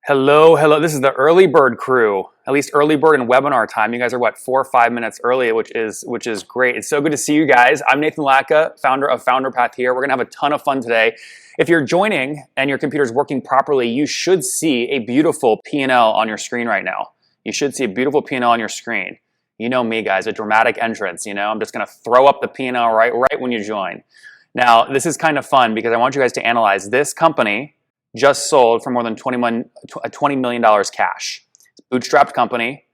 Hello, hello. This is the early bird crew. At least early bird and webinar time. You guys are what, 4 or 5 minutes early, which is great. It's so good to see you guys. I'm Nathan Latka, founder of Founder Path here. We're gonna have a ton of fun today. If you're joining and your computer's working properly, you should see a beautiful P&L on your screen right now. You should see a beautiful P&L on your screen. You know me, guys, a dramatic entrance. You know, I'm just gonna throw up the P&L right when you join. Now, this is kind of fun because I want you guys to analyze this company. Just sold for more than $20 million cash. It's a bootstrapped company.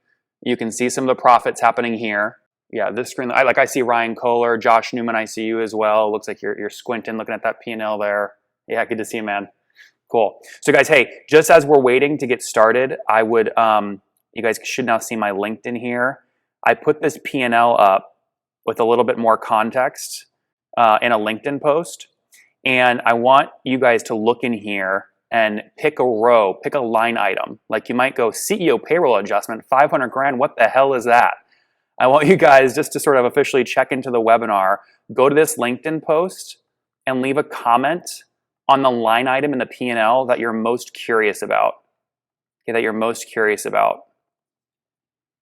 You can see some of the profits happening here. Yeah, this screen, I see Ryan Kohler, Josh Newman, I see you as well. Looks like you're squinting, looking at that P&L there. Yeah, good to see you, man. Cool. So guys, hey, just as we're waiting to get started, I would, you guys should now see my LinkedIn here. I put this P&L up with a little bit more context in a LinkedIn post. And I want you guys to look in here and pick a row, pick a line item. Like you might go CEO payroll adjustment, 500 grand, what the hell is that? I want you guys just to sort of officially check into the webinar, go to this LinkedIn post and leave a comment on the line item in the P&L that you're most curious about. Okay, that you're most curious about.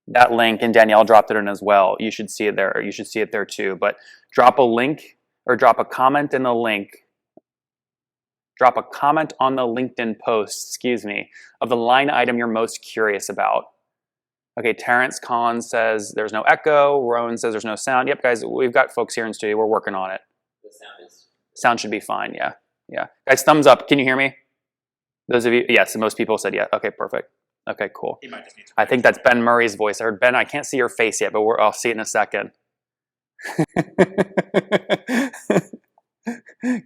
That link, and Danielle dropped it in as well. You should see it there. You should see it there too. But drop a link or drop a comment in the link. Drop a comment on the LinkedIn post, of the line item you're most curious about. Okay, Terrence Collins says there's no echo. Rowan says there's no sound. Yep, guys, we've got folks here in studio. We're working on it. The sound should be fine, yeah. Guys, thumbs up. Can you hear me? Those of you, yes, most people said yeah. Okay, perfect. Okay, cool. He might just need to I think that's Ben Murray's voice. I heard Ben, I can't see your face yet, but I'll see it in a second.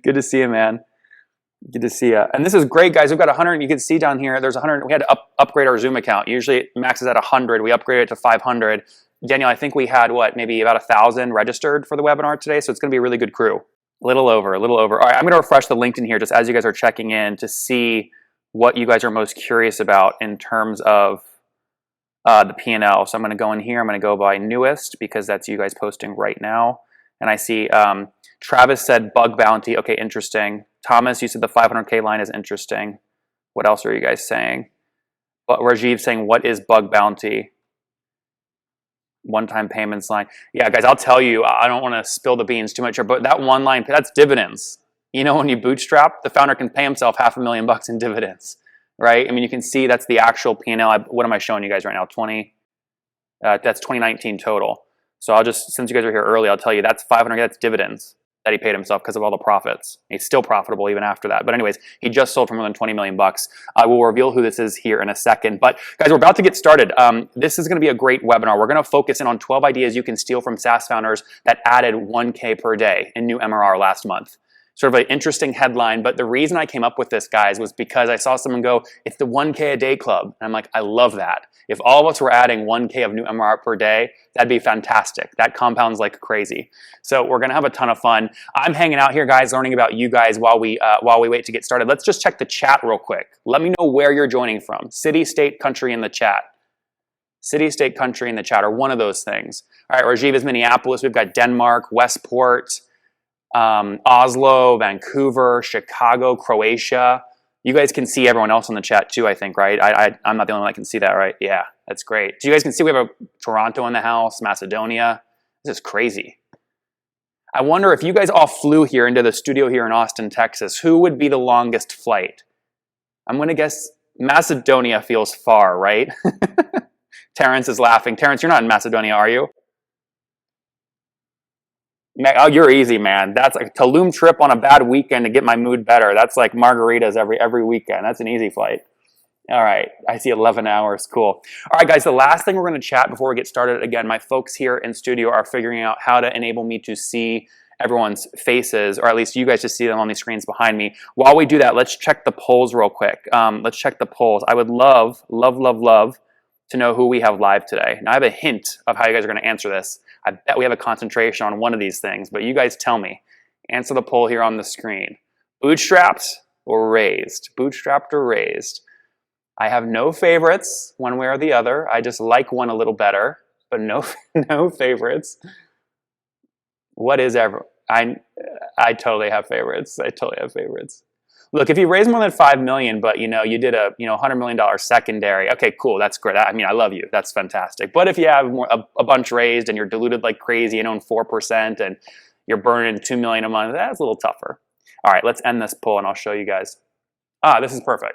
Good to see you, man. Good to see you. And this is great, guys. We've got 100. You can see down here, there's 100. We had to upgrade our Zoom account. Usually it maxes at 100. We upgraded it to 500. Daniel, I think we had, maybe about 1,000 registered for the webinar today. So it's going to be a really good crew. A little over. All right, I'm going to refresh the LinkedIn here just as you guys are checking in to see what you guys are most curious about in terms of the P&L. So I'm going to go in here. I'm going to go by newest because that's you guys posting right now. And I see Travis said bug bounty. Okay, interesting. Thomas, you said the 500K line is interesting. What else are you guys saying? But Rajiv saying, what is bug bounty? One-time payments line. Yeah, guys, I'll tell you, I don't want to spill the beans too much here, but that one line, that's dividends. You know, when you bootstrap, the founder can pay himself $500,000 in dividends, right? I mean, you can see that's the actual P&L. What am I showing you guys right now? That's 2019 total. So I'll just, since you guys are here early, I'll tell you that's 500, that's dividends that he paid himself because of all the profits. He's still profitable even after that. But anyways, he just sold for more than 20 million bucks. I will reveal who this is here in a second. But guys, we're about to get started. This is gonna be a great webinar. We're gonna focus in on 12 ideas you can steal from SaaS founders that added 1K per day in new MRR last month. Sort of an interesting headline, but the reason I came up with this, guys, was because I saw someone go, it's the 1K a day club. And I'm like, I love that. If all of us were adding 1K of new MRR per day, that'd be fantastic. That compounds like crazy. So we're gonna have a ton of fun. I'm hanging out here, guys, learning about you guys while we wait to get started. Let's just check the chat real quick. Let me know where you're joining from. City, state, country in the chat. City, state, country in the chat, or one of those things. All right, Rajiv is Minneapolis. We've got Denmark, Westport, Oslo, Vancouver, Chicago, Croatia. You guys can see everyone else in the chat too, I think, right? I'm not the only one that can see that, right? Yeah, that's great. So you guys can see we have a Toronto in the house, Macedonia. This is crazy. I wonder if you guys all flew here into the studio here in Austin, Texas, who would be the longest flight? I'm going to guess Macedonia feels far, right? Terrence is laughing. Terrence, you're not in Macedonia, are you? Oh, you're easy, man. That's a Tulum trip on a bad weekend to get my mood better. That's like margaritas every weekend. That's an easy flight. All right, I see 11 hours. Cool. All right, guys, the last thing we're going to chat before we get started, again, my folks here in studio are figuring out how to enable me to see everyone's faces, or at least you guys just see them on these screens behind me. While we do that, let's check the polls real quick. Let's check the polls. I would love to know who we have live today. Now, I have a hint of how you guys are going to answer this. I bet we have a concentration on one of these things, but you guys tell me. Answer the poll here on the screen. Bootstrapped or raised? Bootstrapped or raised? I have no favorites one way or the other. I just like one a little better, but no favorites. What is ever? I totally have favorites. I totally have favorites. Look, if you raise more than 5 million, but you did a $100 million secondary, okay, cool, that's great. I mean, I love you. That's fantastic. But if you have a bunch raised and you're diluted like crazy and own 4% and you're burning 2 million a month, that's a little tougher. All right, let's end this poll and I'll show you guys. This is perfect.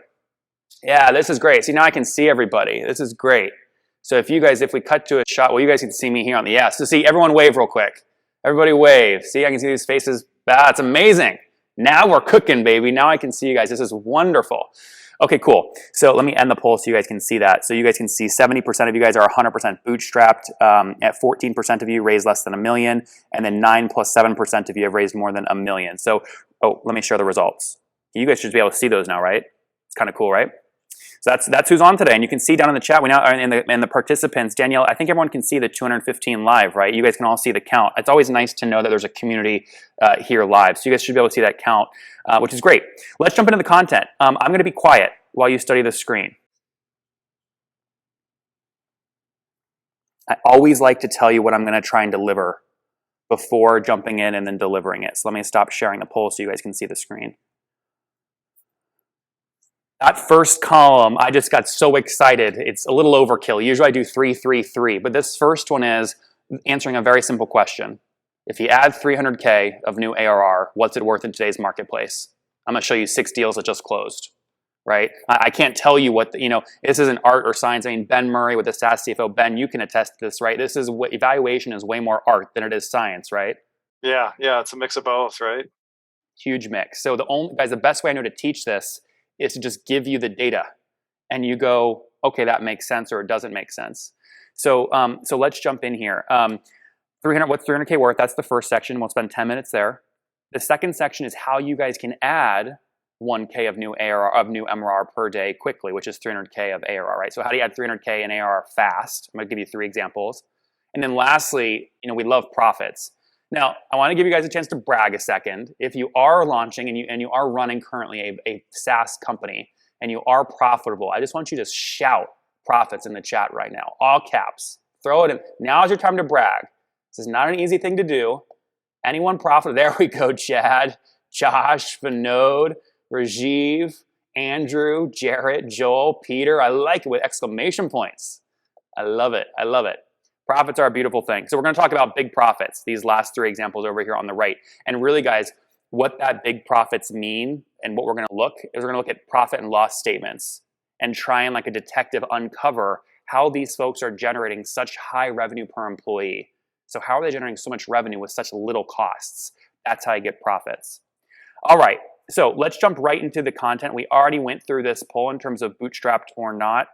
Yeah, this is great. See, now I can see everybody. This is great. So if we cut to a shot, well, you guys can see me here on the yes. So see, everyone wave real quick. Everybody wave. See, I can see these faces. That's amazing. Now we're cooking, baby. Now I can see you guys. This is wonderful. Okay, cool. So let me end the poll so you guys can see that. So you guys can see 70% of you guys are 100% bootstrapped. At 14% of you raised less than $1 million, and then 9 plus 7% of you have raised more than $1 million. So, let me share the results. You guys should be able to see those now, right? It's kind of cool, right? So that's who's on today, and you can see down in the chat. We now are in the participants. Danielle, I think everyone can see the 215 live, right? You guys can all see the count. It's always nice to know that there's a community here live, so you guys should be able to see that count, which is great. Let's jump into the content. I'm going to be quiet while you study the screen. I always like to tell you what I'm going to try and deliver before jumping in and then delivering it. So let me stop sharing the poll so you guys can see the screen. That first column, I just got so excited. It's a little overkill. Usually I do 3, 3, 3, but this first one is answering a very simple question. If you add 300K of new ARR, what's it worth in today's marketplace? I'm going to show you 6 deals that just closed, right? I can't tell you what, this isn't art or science. I mean, Ben Murray with the SaaS CFO, Ben, you can attest to this, right? This is evaluation is way more art than it is science, right? Yeah, it's a mix of both, right? Huge mix. So the best way I know to teach this is to just give you the data and you go, okay, that makes sense or it doesn't make sense. So let's jump in here. 300, what's 300K worth? That's the first section. We'll spend 10 minutes there. The second section is how you guys can add 1K of new ARR, of new MRR per day quickly, which is 300K of ARR, right? So how do you add 300K in ARR fast? I'm gonna give you 3 examples. And then lastly, we love profits. Now, I want to give you guys a chance to brag a second. If you are launching and you are running currently a SaaS company and you are profitable, I just want you to shout profits in the chat right now, all caps. Throw it in. Now's your time to brag. This is not an easy thing to do. Anyone profitable? There we go, Chad, Josh, Vinod, Rajiv, Andrew, Jarrett, Joel, Peter. I like it with exclamation points. I love it. I love it. Profits are a beautiful thing. So we're going to talk about big profits, these last 3 examples over here on the right. And really, guys, what that big profits mean and what we're going to look is we're going to look at profit and loss statements and try and like a detective uncover how these folks are generating such high revenue per employee. So how are they generating so much revenue with such little costs? That's how you get profits. All right, so let's jump right into the content. We already went through this poll in terms of bootstrapped or not.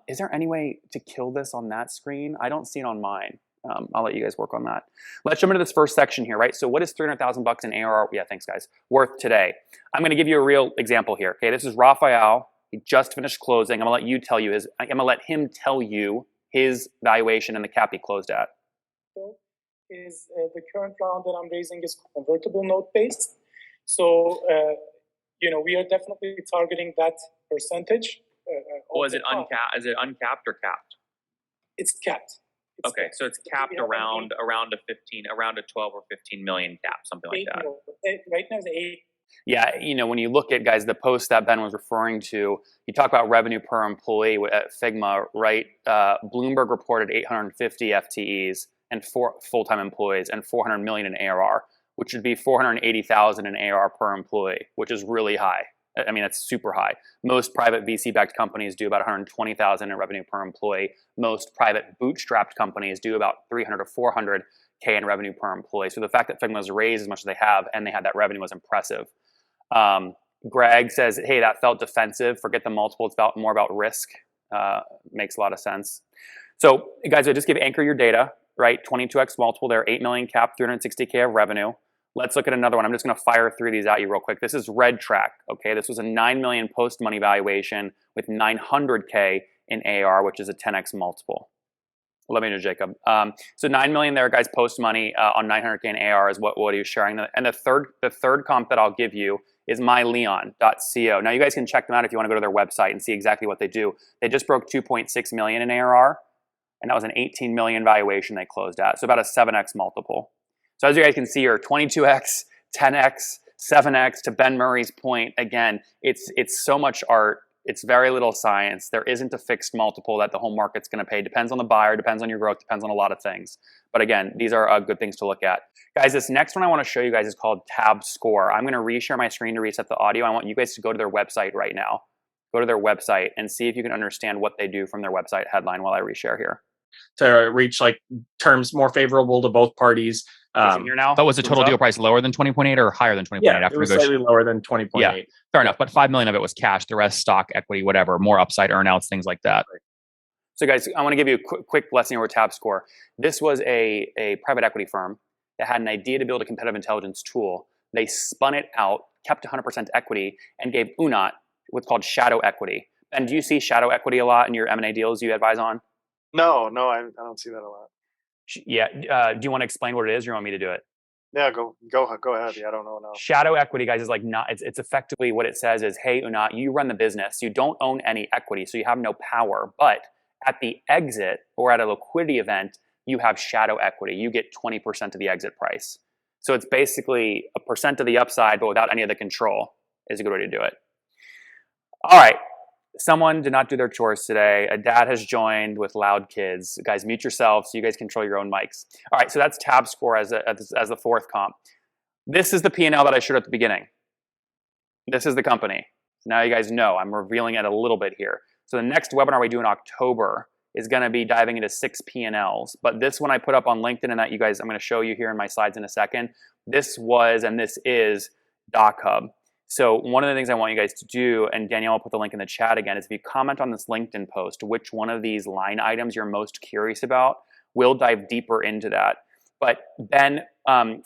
Is there any way to kill this on that screen? I don't see it on mine. I'll let you guys work on that. Let's jump into this first section here, right? So what is 300,000 bucks in ARR? Yeah, thanks guys. Worth today. I'm going to give you a real example here. Okay, this is Raphael. He just finished closing. I'm going to let him tell you his valuation and the cap he closed at. The current round that I'm raising is convertible note based. So, we are definitely targeting that percentage. Is it uncapped? Is it uncapped or capped? It's capped. Okay, so it's capped around a 12 or 15 million cap, something like that. Right now it's 8. Yeah, when you look at, guys, the post that Ben was referring to, you talk about revenue per employee at Figma, right? Bloomberg reported 850 FTEs and 4 full-time employees and 400 million in ARR, which would be 480,000 in ARR per employee, which is really high. I mean, that's super high. Most private VC-backed companies do about 120,000 in revenue per employee. Most private bootstrapped companies do about 300 to 400K in revenue per employee. So the fact that Figma's raised as much as they have and they had that revenue was impressive. Greg says, hey, that felt defensive. Forget the multiple. It's more about risk. Makes a lot of sense. So guys, I just give Anchor your data, right? 22x multiple there, 8 million cap, 360K of revenue. Let's look at another one. I'm just going to fire through these at you real quick. This is Red Track. Okay, this was a 9 million post-money valuation with 900K in AR, which is a 10x multiple. Let me know, Jacob. So 9 million there, guys, post-money on 900K in AR is what he was sharing. And the third comp that I'll give you is myleon.co. Now, you guys can check them out if you want to go to their website and see exactly what they do. They just broke 2.6 million in ARR, and that was an 18 million valuation they closed at. So about a 7x multiple. So as you guys can see here, 22x, 10x, 7x to Ben Murray's point, again, it's so much art. It's very little science. There isn't a fixed multiple that the home market's going to pay. Depends on the buyer, depends on your growth, depends on a lot of things. But again, these are good things to look at. Guys, this next one I want to show you guys is called Tab Score. I'm going to reshare my screen to reset the audio. I want you guys to go to their website right now. Go to their website and see if you can understand what they do from their website headline while I reshare here. To reach like terms more favorable to both parties. Here now. But was the total deal price lower than 20.8 or higher than 20.8 Yeah, after it was negotiation? slightly lower than 20.8. Yeah. Fair enough. But 5 million of it was cash. The rest stock, equity, whatever, more upside earnouts, things like that. So guys, I want to give you a quick lesson over Tab Score. This was a private equity firm that had an idea to build a competitive intelligence tool. They spun it out, kept 100% equity, and gave UNOT what's called shadow equity. Ben, do you see shadow equity a lot in your M&A deals you advise on? No, I don't see that a lot. Yeah. Do you want to explain what it is, or you want me to do it? Yeah, go ahead. Yeah, I don't know now. Shadow equity, guys, is like not. It's effectively what it says is, hey, Unat, you run the business. You don't own any equity, so you have no power. But at the exit or at a liquidity event, you have shadow equity. You get 20% of the exit price. So it's basically a percent of the upside, but without any of the control. Is a good way to do it. All right. Someone did not do their chores today. A dad has joined with loud kids. Guys, mute yourselves so you guys control your own mics. All right, so that's Tab Score as the fourth comp. This is the P&L that I showed at the beginning. This is the company. So now you guys know. I'm revealing it a little bit here. So the next webinar we do in October is going to be diving into 6 P&Ls. But this one I put up on LinkedIn and that you guys, I'm going to show you here in my slides in a second. This was and this is Doc Hub. So one of the things I want you guys to do, and Danielle will put the link in the chat again, is if you comment on this LinkedIn post, which one of these line items you're most curious about, we'll dive deeper into that. But Ben, I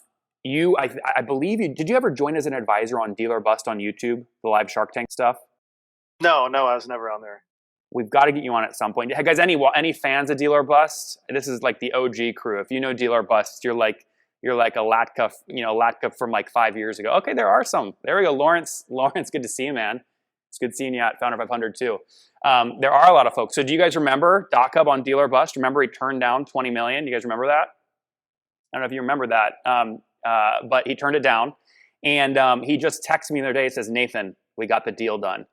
believe did you ever join as an advisor on Deal or Bust on YouTube, the live Shark Tank stuff? No, I was never on there. We've got to get you on at some point. Hey guys, any fans of Deal or Bust? This is like the OG crew. If you know Deal or Bust, you're like a Latka, Latka from like 5 years ago. Okay, there are some. There we go. Lawrence, good to see you, man. It's good seeing you at Founder 500 too. There are a lot of folks. So do you guys remember Doc Hub on Deal or Bust? Remember he turned down 20 million? Do you guys remember that? I don't know if you remember that, but he turned it down. And he just texted me the other day. He says, Nathan, we got the deal done.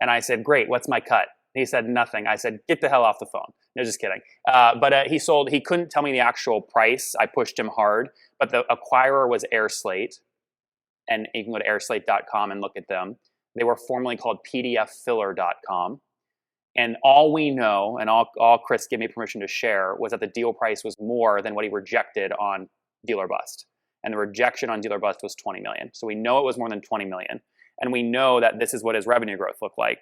And I said, great, what's my cut? He said, nothing. I said, get the hell off the phone. No, just kidding. But he couldn't tell me the actual price. I pushed him hard. But the acquirer was AirSlate. And you can go to airslate.com and look at them. They were formerly called pdffiller.com. And all we know, and all Chris gave me permission to share, was that the deal price was more than what he rejected on Deal or Bust. And the rejection on Deal or Bust was 20 million. So we know it was more than 20 million. And we know that this is what his revenue growth looked like.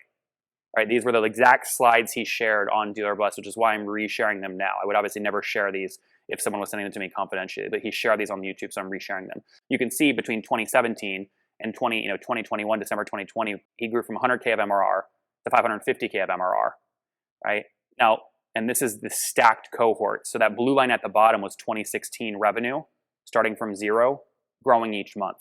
Right, these were the exact slides he shared on Deal or Bust, which is why I'm resharing them now. I would obviously never share these if someone was sending them to me confidentially, but he shared these on YouTube, so I'm resharing them. You can see between 2017 and 2021, December 2020, he grew from 100K of MRR to 550K of MRR, right? Now, and this is the stacked cohort. So that blue line at the bottom was 2016 revenue, starting from zero, growing each month.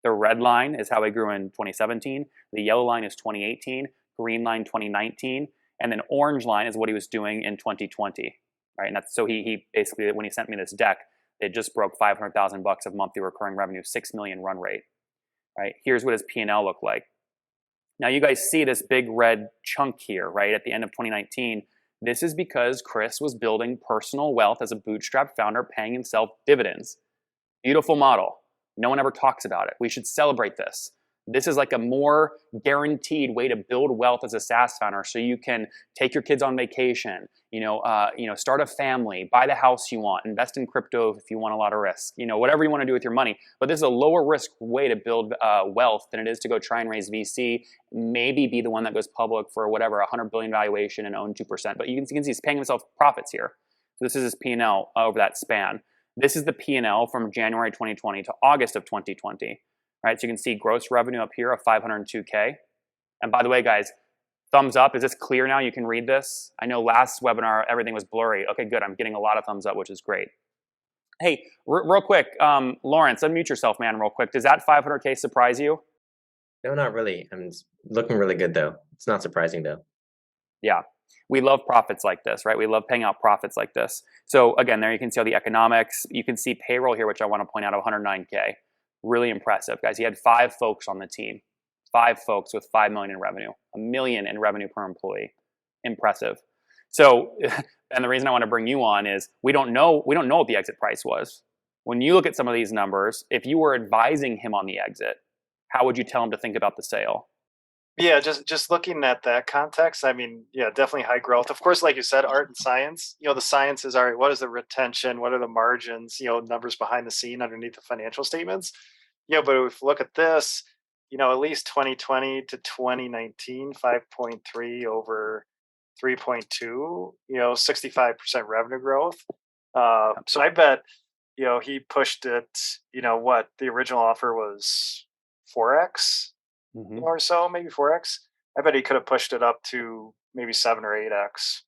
The red line is how he grew in 2017. The yellow line is 2018. Green line 2019, and then orange line is what he was doing in 2020, right? And that's so he basically, when he sent me this deck, it just broke $500,000 of monthly recurring revenue, 6 million run rate, right? Here's what his P&L looked like. Now you guys see this big red chunk here, right? At the end of 2019, this is because Chris was building personal wealth as a bootstrap founder, paying himself dividends. Beautiful model. No one ever talks about it. We should celebrate this. This is like a more guaranteed way to build wealth as a SaaS founder, so you can take your kids on vacation, start a family, buy the house you want, invest in crypto if you want a lot of risk, whatever you want to do with your money. But this is a lower risk way to build wealth than it is to go try and raise VC, maybe be the one that goes public for whatever, 100 billion valuation and own 2%. But you can see he's paying himself profits here. So this is his P&L over that span. This is the P&L from January 2020 to August of 2020. Right, so you can see gross revenue up here of 502K. And by the way, guys, thumbs up. Is this clear now? You can read this. I know last webinar, everything was blurry. Okay, good. I'm getting a lot of thumbs up, which is great. Hey, real quick, Lawrence, unmute yourself, man, real quick. Does that 500K surprise you? No, not really. It's looking really good, though. It's not surprising, though. Yeah. We love profits like this, right? We love paying out profits like this. So again, there you can see all the economics. You can see payroll here, which I want to point out of 109K. Really impressive, guys. He had 5 folks on the team, 5 folks with 5 million in revenue, $1 million in revenue per employee. Impressive. So, and the reason I want to bring you on is we don't know what the exit price was. When you look at some of these numbers, if you were advising him on the exit, how would you tell him to think about the sale? Yeah, just looking at that context, I mean, yeah, definitely high growth. Of course, like you said, art and science. The science is all right. What is the retention? What are the margins? Numbers behind the scene underneath the financial statements. But if we look at this, at least 2020 to 2019, 5.3 over 3.2. 65% revenue growth. So I bet he pushed it. What the original offer was 4x. Or so, maybe 4x. I bet he could have pushed it up to maybe 7 or 8x.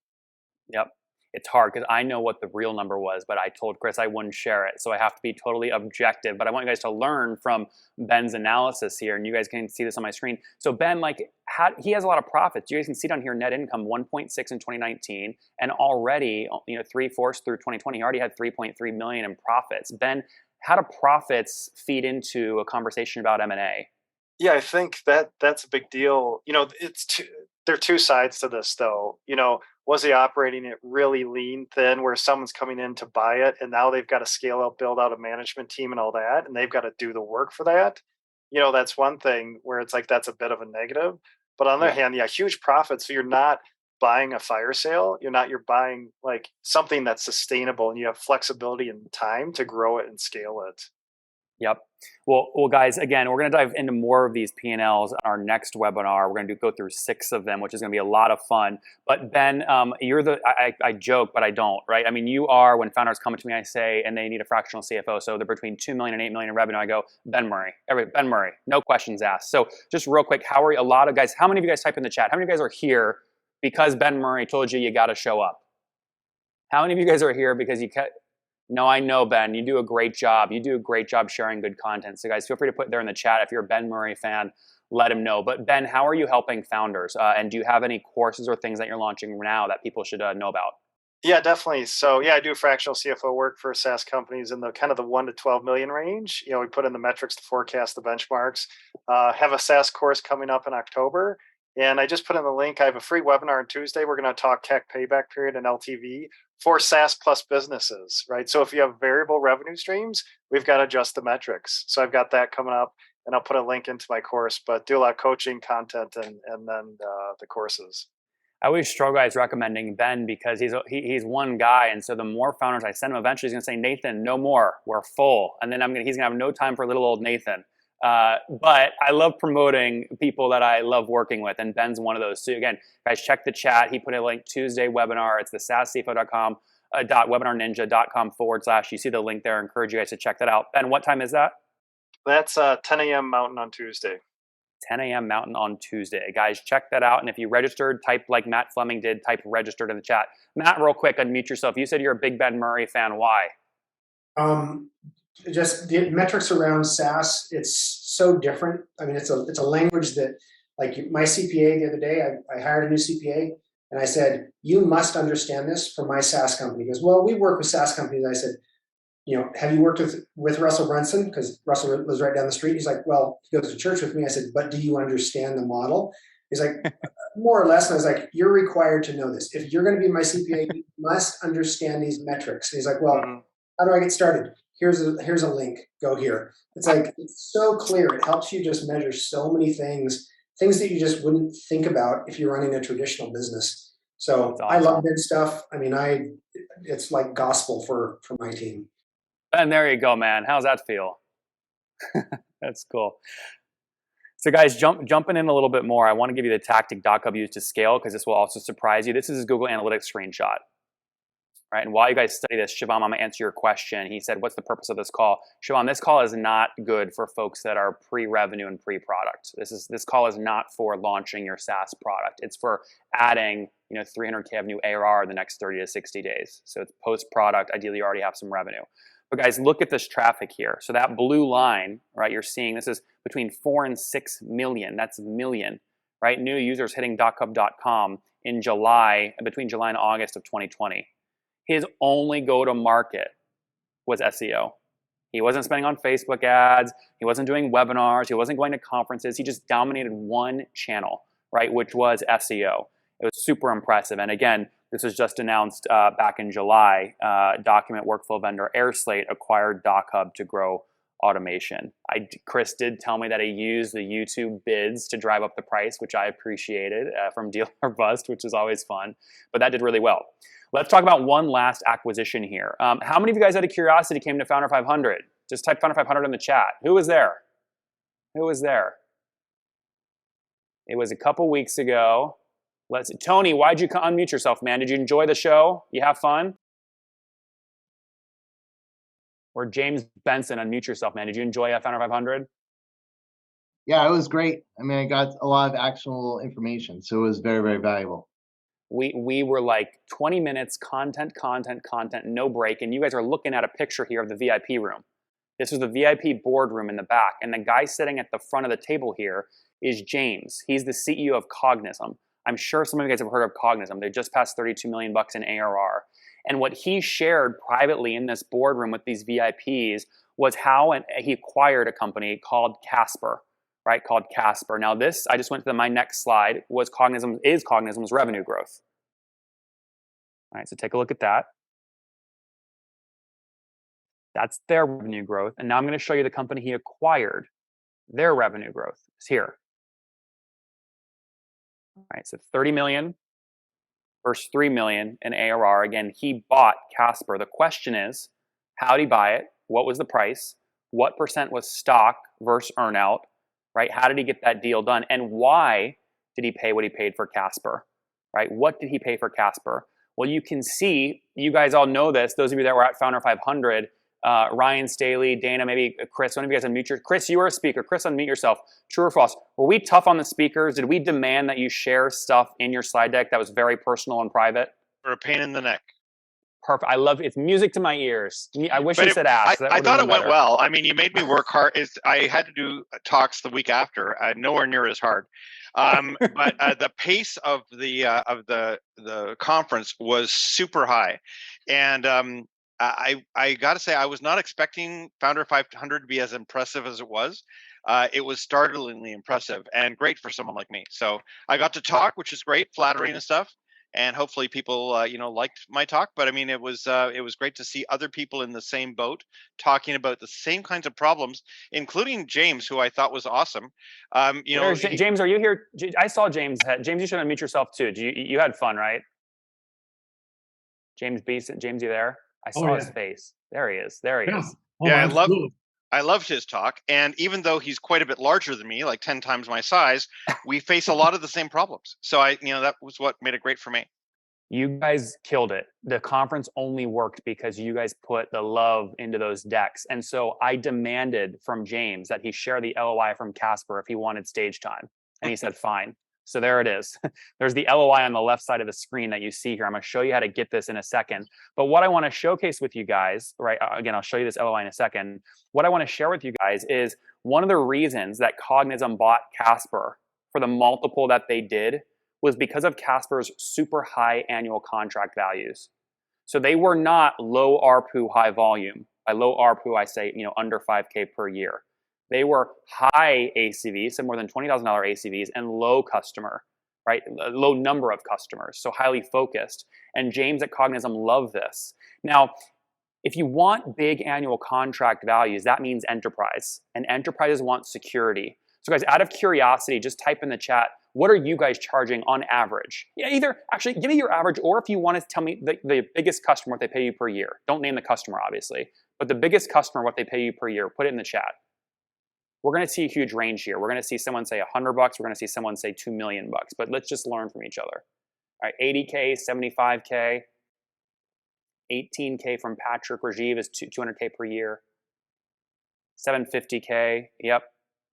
Yep. It's hard because I know what the real number was, but I told Chris I wouldn't share it. So I have to be totally objective. But I want you guys to learn from Ben's analysis here, and you guys can see this on my screen. So Ben, he has a lot of profits. You guys can see down here net income 1.6 in 2019, and already 3/4 through 2020, he already had 3.3 million in profits. Ben, how do profits feed into a conversation about M&A? Yeah, I think that's a big deal. There are two sides to this, though. Was he operating it really lean, thin, where someone's coming in to buy it, and now they've got to scale up, build out a management team and all that, and they've got to do the work for that? That's one thing where it's like that's a bit of a negative. But on the other hand, huge profits. So you're not buying a fire sale. You're buying like something that's sustainable, and you have flexibility and time to grow it and scale it. Yep. Well, guys, again, we're going to dive into more of these P&Ls on our next webinar. We're going to go through 6 of them, which is going to be a lot of fun. But Ben, I joke, but I don't, right? I mean, you are, when founders come to me, I say, and they need a fractional CFO. So they're between 2 million and 8 million in revenue. I go, Ben Murray, no questions asked. So just real quick, how many of you guys type in the chat? How many of you guys are here because Ben Murray told you got to show up? How many of you guys are here because No, I know, Ben. You do a great job. You do a great job sharing good content. So guys, feel free to put there in the chat. If you're a Ben Murray fan, let him know. But Ben, how are you helping founders? And do you have any courses or things that you're launching now that people should know about? Yeah, definitely. So I do fractional CFO work for SaaS companies in the kind of the 1 to 12 million range. We put in the metrics to forecast the benchmarks. Have a SaaS course coming up in October. And I just put in the link. I have a free webinar on Tuesday. We're going to talk CAC payback period and LTV for SaaS plus businesses, right? So if you have variable revenue streams, we've got to adjust the metrics. So I've got that coming up, and I'll put a link into my course, but do a lot of coaching content and then the courses. I always struggle guys recommending Ben because he's one guy, and so the more founders I send him, eventually he's going to say, Nathan, no more, we're full, and then he's going to have no time for little old Nathan. But I love promoting people that I love working with, and Ben's one of those. So again, guys, check the chat. He put a link Tuesday webinar. It's the SaaSCFO.com, .webinarninja.com/. You see the link there. I encourage you guys to check that out. Ben, what time is that? That's 10 a.m. Mountain on Tuesday. 10 a.m. Mountain on Tuesday. Guys, check that out. And if you registered, type like Matt Fleming did, type registered in the chat. Matt, real quick, unmute yourself. You said you're a big Ben Murray fan. Why? Just the metrics around SaaS, it's so different. I mean, it's a language that, like my CPA the other day, I hired a new CPA and I said, you must understand this for my SaaS company. He goes, well, we work with SaaS companies. I said, have you worked with Russell Brunson? Because Russell lives right down the street. He's like, well, he goes to church with me. I said, but do you understand the model? He's like, more or less. And I was like, you're required to know this. If you're going to be my CPA, you must understand these metrics. And he's like, well, how do I get started? Here's a link. Go here. It's like, it's so clear. It helps you just measure so many things that you just wouldn't think about if you're running a traditional business. So awesome. I love this stuff. I mean, it's like gospel for my team. And there you go, man. How's that feel? That's cool. So guys, jumping in a little bit more, I want to give you the tactic DocGov used to scale because this will also surprise you. This is his Google Analytics screenshot. Right? And while you guys study this, Shivam, I'm going to answer your question. He said, what's the purpose of this call? Shivam, this call is not good for folks that are pre-revenue and pre-product. This call is not for launching your SaaS product. It's for adding 300K of new ARR in the next 30 to 60 days. So it's post-product. Ideally, you already have some revenue. But guys, look at this traffic here. So that blue line, right, you're seeing this is between 4 and 6 million. That's million, right? New users hitting .com in July, between July and August of 2020. His only go-to-market was SEO. He wasn't spending on Facebook ads. He wasn't doing webinars. He wasn't going to conferences. He just dominated one channel, right, which was SEO. It was super impressive. And again, this was just announced back in July. Document workflow vendor AirSlate acquired DocHub to grow automation. Chris did tell me that he used the YouTube bids to drive up the price, which I appreciated from Deal or Bust, which is always fun. But that did really well. Let's talk about one last acquisition here. How many of you guys, out of curiosity, came to Founder 500? Just type Founder 500 in the chat. Who was there? Who was there? It was a couple weeks ago. Tony, why'd you unmute yourself, man? Did you enjoy the show? You have fun? Or James Benson, unmute yourself, man. Did you enjoy Founder 500? Yeah, it was great. I mean, I got a lot of actionable information, so it was very, very valuable. We were like 20 minutes, content, no break, and you guys are looking at a picture here of the VIP room. This is the VIP boardroom in the back, and the guy sitting at the front of the table here is James. He's the CEO of Cognism. I'm sure some of you guys have heard of Cognism. They just passed 32 million bucks in ARR. And what he shared privately in this boardroom with these VIPs was how he acquired a company called Casper, right? Called Casper. Now this, I just went to my next slide, is Cognism's revenue growth. All right, so take a look at that. That's their revenue growth. And now I'm going to show you the company he acquired. Their revenue growth is here. All right, so 30 million versus 3 million in ARR. Again, he bought Casper. The question is, how did he buy it? What was the price? What percent was stock versus earnout? Right? How did he get that deal done? And why did he pay what he paid for Casper? Right? What did he pay for Casper? Well, you can see, you guys all know this, those of you that were at Founder 500, Ryan, Staley, Dana, maybe Chris, one of you guys unmute Chris, you were a speaker. Chris, unmute yourself. True or false? Were we tough on the speakers? Did we demand that you share stuff in your slide deck that was very personal and private? Or a pain in the neck. Perfect. I love it. It's music to my ears. I wish you said ask. I thought it went well. I mean, you made me work hard. I had to do talks the week after. Nowhere near as hard. But the pace of the conference was super high, and I got to say I was not expecting Founder 500 to be as impressive as it was. It was startlingly impressive and great for someone like me. So I got to talk, which is great, flattering and stuff. And hopefully people, liked my talk. But I mean, it was great to see other people in the same boat talking about the same kinds of problems, including James, who I thought was awesome. James, are you here? I saw James. James, you should unmute yourself too. You had fun, right? James Beeson. James, you there? I saw his face. There he is. There he is. Yeah, I loved his talk. And even though he's quite a bit larger than me, like 10 times my size, we face a lot of the same problems. So that was what made it great for me. You guys killed it. The conference only worked because you guys put the love into those decks. And so I demanded from James that he share the LOI from Casper if he wanted stage time. And he said, fine. So there it is. There's the LOI on the left side of the screen that you see here. I'm going to show you how to get this in a second. But what I want to showcase with you guys, right? Again, I'll show you this LOI in a second. What I want to share with you guys is one of the reasons that Cognism bought Casper for the multiple that they did was because of Casper's super high annual contract values. So they were not low ARPU, high volume. By low ARPU, I say, under 5K per year. They were high ACVs, so more than $20,000 ACVs, and low customer, right? Low number of customers, so highly focused. And James at Cognism loved this. Now, if you want big annual contract values, that means enterprise. And enterprises want security. So guys, out of curiosity, just type in the chat, what are you guys charging on average? Either, actually, give me your average, or if you want to tell me the biggest customer, what they pay you per year. Don't name the customer, obviously. But the biggest customer, what they pay you per year, put it in the chat. We're going to see a huge range here. We're going to see someone say $100. We're going to see someone say $2 million. But let's just learn from each other. All right, 80K, 75K, 18K from Patrick Rajiv is 200K per year. 750K, yep,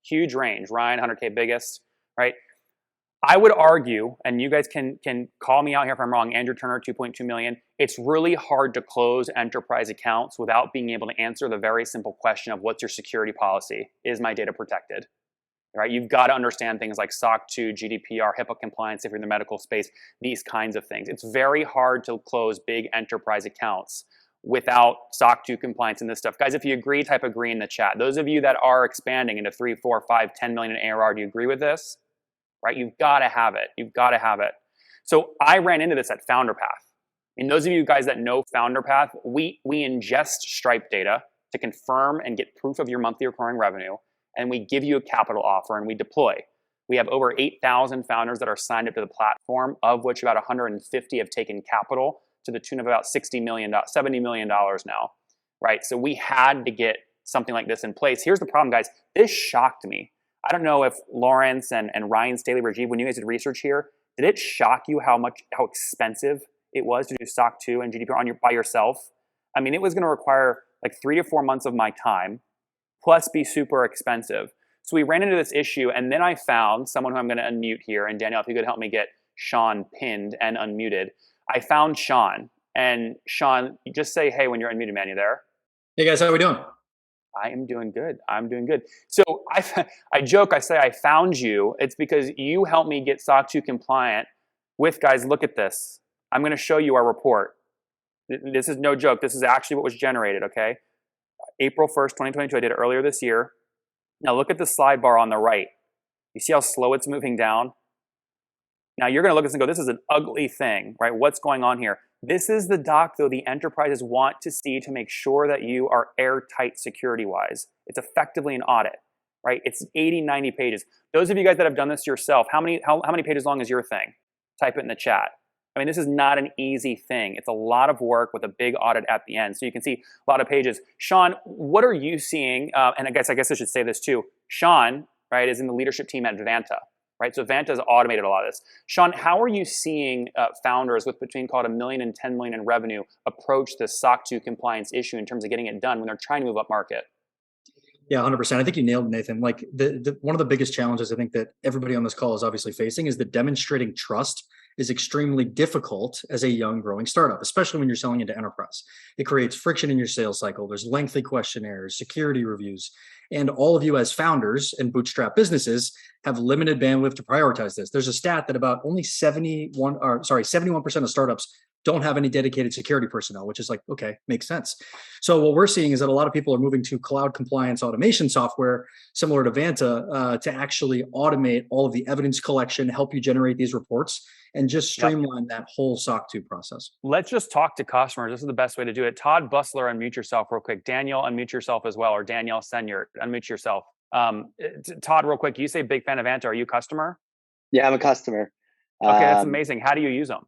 huge range. Ryan, 100K biggest, right? I would argue, and you guys can call me out here if I'm wrong, Andrew Turner, 2.2 million. It's really hard to close enterprise accounts without being able to answer the very simple question of what's your security policy? Is my data protected? Right? You've got to understand things like SOC 2, GDPR, HIPAA compliance if you're in the medical space, these kinds of things. It's very hard to close big enterprise accounts without SOC 2 compliance and this stuff. Guys, if you agree, type agree in the chat. Those of you that are expanding into 3, 4, 5, 10 million in ARR, do you agree with this? Right? You've got to have it. You've got to have it. So I ran into this at FounderPath. And those of you guys that know FounderPath, we ingest Stripe data to confirm and get proof of your monthly recurring revenue, and we give you a capital offer and we deploy. We have over 8,000 founders that are signed up to the platform, of which about 150 have taken capital to the tune of about $70 million now, right? So we had to get something like this in place. Here's the problem, guys. This shocked me. I don't know if Lawrence and Ryan Staley, Rajiv, when you guys did research here, did it shock you how expensive it was to do SOC 2 and GDPR by yourself? I mean, it was going to require like 3 to 4 months of my time, plus be super expensive. So we ran into this issue, and then I found someone who I'm going to unmute here. And Danielle, if you could help me get Sean pinned and unmuted. I found Sean. And Sean, you just say, hey, when you're unmuted, man, you there? Hey guys, how are we doing? I am doing good. I'm doing good. So I joke, I say I found you. It's because you helped me get SOC 2 compliant with, guys, look at this. I'm going to show you our report. This is no joke. This is actually what was generated, okay? April 1st, 2022. I did it earlier this year. Now look at the slide bar on the right. You see how slow it's moving down? Now you're going to look at this and go, this is an ugly thing, right? What's going on here? This is the doc, though, the enterprises want to see to make sure that you are airtight security-wise. It's effectively an audit, right? It's 80, 90 pages. Those of you guys that have done this yourself, how many pages long is your thing? Type it in the chat. I mean, this is not an easy thing. It's a lot of work with a big audit at the end. So you can see a lot of pages. Sean, what are you seeing? And I guess I should say this too. Sean, right, is in the leadership team at Vanta, right? So Vanta has automated a lot of this. Sean, how are you seeing founders with between call it $1 million and 10 million in revenue approach the SOC 2 compliance issue in terms of getting it done when they're trying to move up market? Yeah, 100%. I think you nailed it, Nathan. Like one of the biggest challenges I think that everybody on this call is obviously facing is that demonstrating trust is extremely difficult as a young growing startup, especially when you're selling into enterprise. It creates friction in your sales cycle. There's lengthy questionnaires, security reviews, and all of you as founders and bootstrap businesses have limited bandwidth to prioritize this. There's a stat that about only 71% of startups don't have any dedicated security personnel, which is like, okay, makes sense. So what we're seeing is that a lot of people are moving to cloud compliance automation software, similar to Vanta, to actually automate all of the evidence collection, help you generate these reports, and just streamline that whole SOC 2 process. Let's just talk to customers. This is the best way to do it. Todd Bustler, unmute yourself real quick. Daniel, unmute yourself as well, or Danielle Senyard, unmute yourself. Todd, real quick, you say big fan of Vanta. Are you a customer? Yeah, I'm a customer. Okay, that's amazing. How do you use them?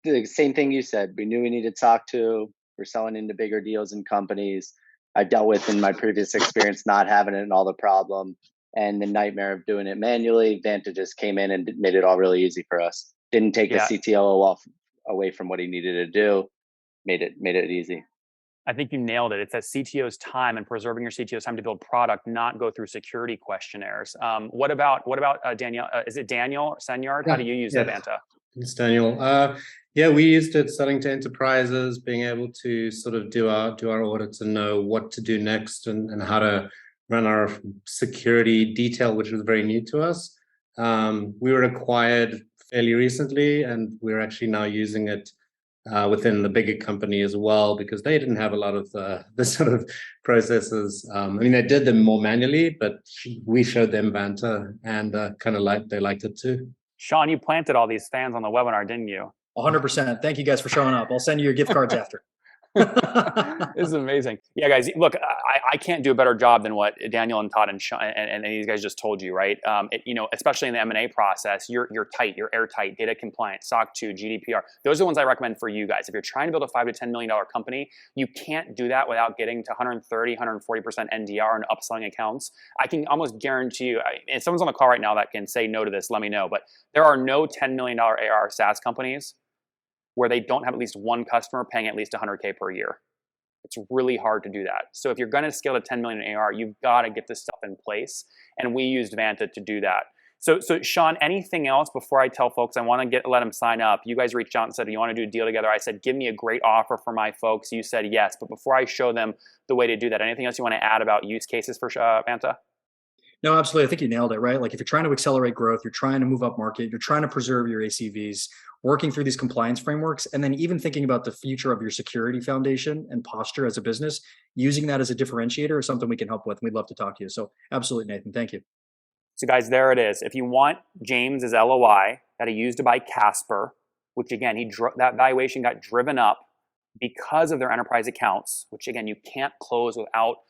The same thing you said. We knew we needed SOC 2. We're selling into bigger deals and companies. I dealt with in my previous experience not having it and all the problem and the nightmare of doing it manually. Vanta just came in and made it all really easy for us. Didn't take the CTO away from what he needed to do. Made it easy. I think you nailed it. It's that CTO's time and preserving your CTO's time to build product, not go through security questionnaires. What about Danielle? Is it Daniel Senyard? How do you use Vanta? It's Daniel. Yeah, we used it selling to enterprises, being able to sort of do our audits and know what to do next and how to run our security detail, which was very new to us. We were acquired fairly recently, and we're actually now using it within the bigger company as well, because they didn't have a lot of the sort of processes. I mean, they did them more manually, but we showed them Vanta, and they liked it too. Sean, you planted all these fans on the webinar, didn't you? 100%. Thank you guys for showing up. I'll send you your gift cards after. This is amazing. Yeah, guys, look, I can't do a better job than what Daniel and Todd and Sean and these guys just told you, right? Especially in the M&A process, you're tight, you're airtight, data compliant, SOC 2, GDPR. Those are the ones I recommend for you guys. If you're trying to build a $5 to $10 million company, you can't do that without getting to 130, 140% NDR and upselling accounts. I can almost guarantee you, if someone's on the call right now that can say no to this, let me know. But there are no $10 million ARR SaaS companies where they don't have at least one customer paying at least 100K per year. It's really hard to do that. So if you're going to scale to 10 million in ARR, you've got to get this stuff in place. And we used Vanta to do that. So Sean, anything else before I tell folks I want to let them sign up? You guys reached out and said, you want to do a deal together? I said, give me a great offer for my folks. You said yes. But before I show them the way to do that, anything else you want to add about use cases for Vanta? No, absolutely. I think you nailed it, right? Like if you're trying to accelerate growth, you're trying to move up market, you're trying to preserve your ACVs, working through these compliance frameworks, and then even thinking about the future of your security foundation and posture as a business, using that as a differentiator is something we can help with. We'd love to talk to you. So absolutely, Nathan. Thank you. So guys, there it is. If you want James's LOI that he used to buy Casper, which again, that valuation got driven up because of their enterprise accounts, which again, you can't close without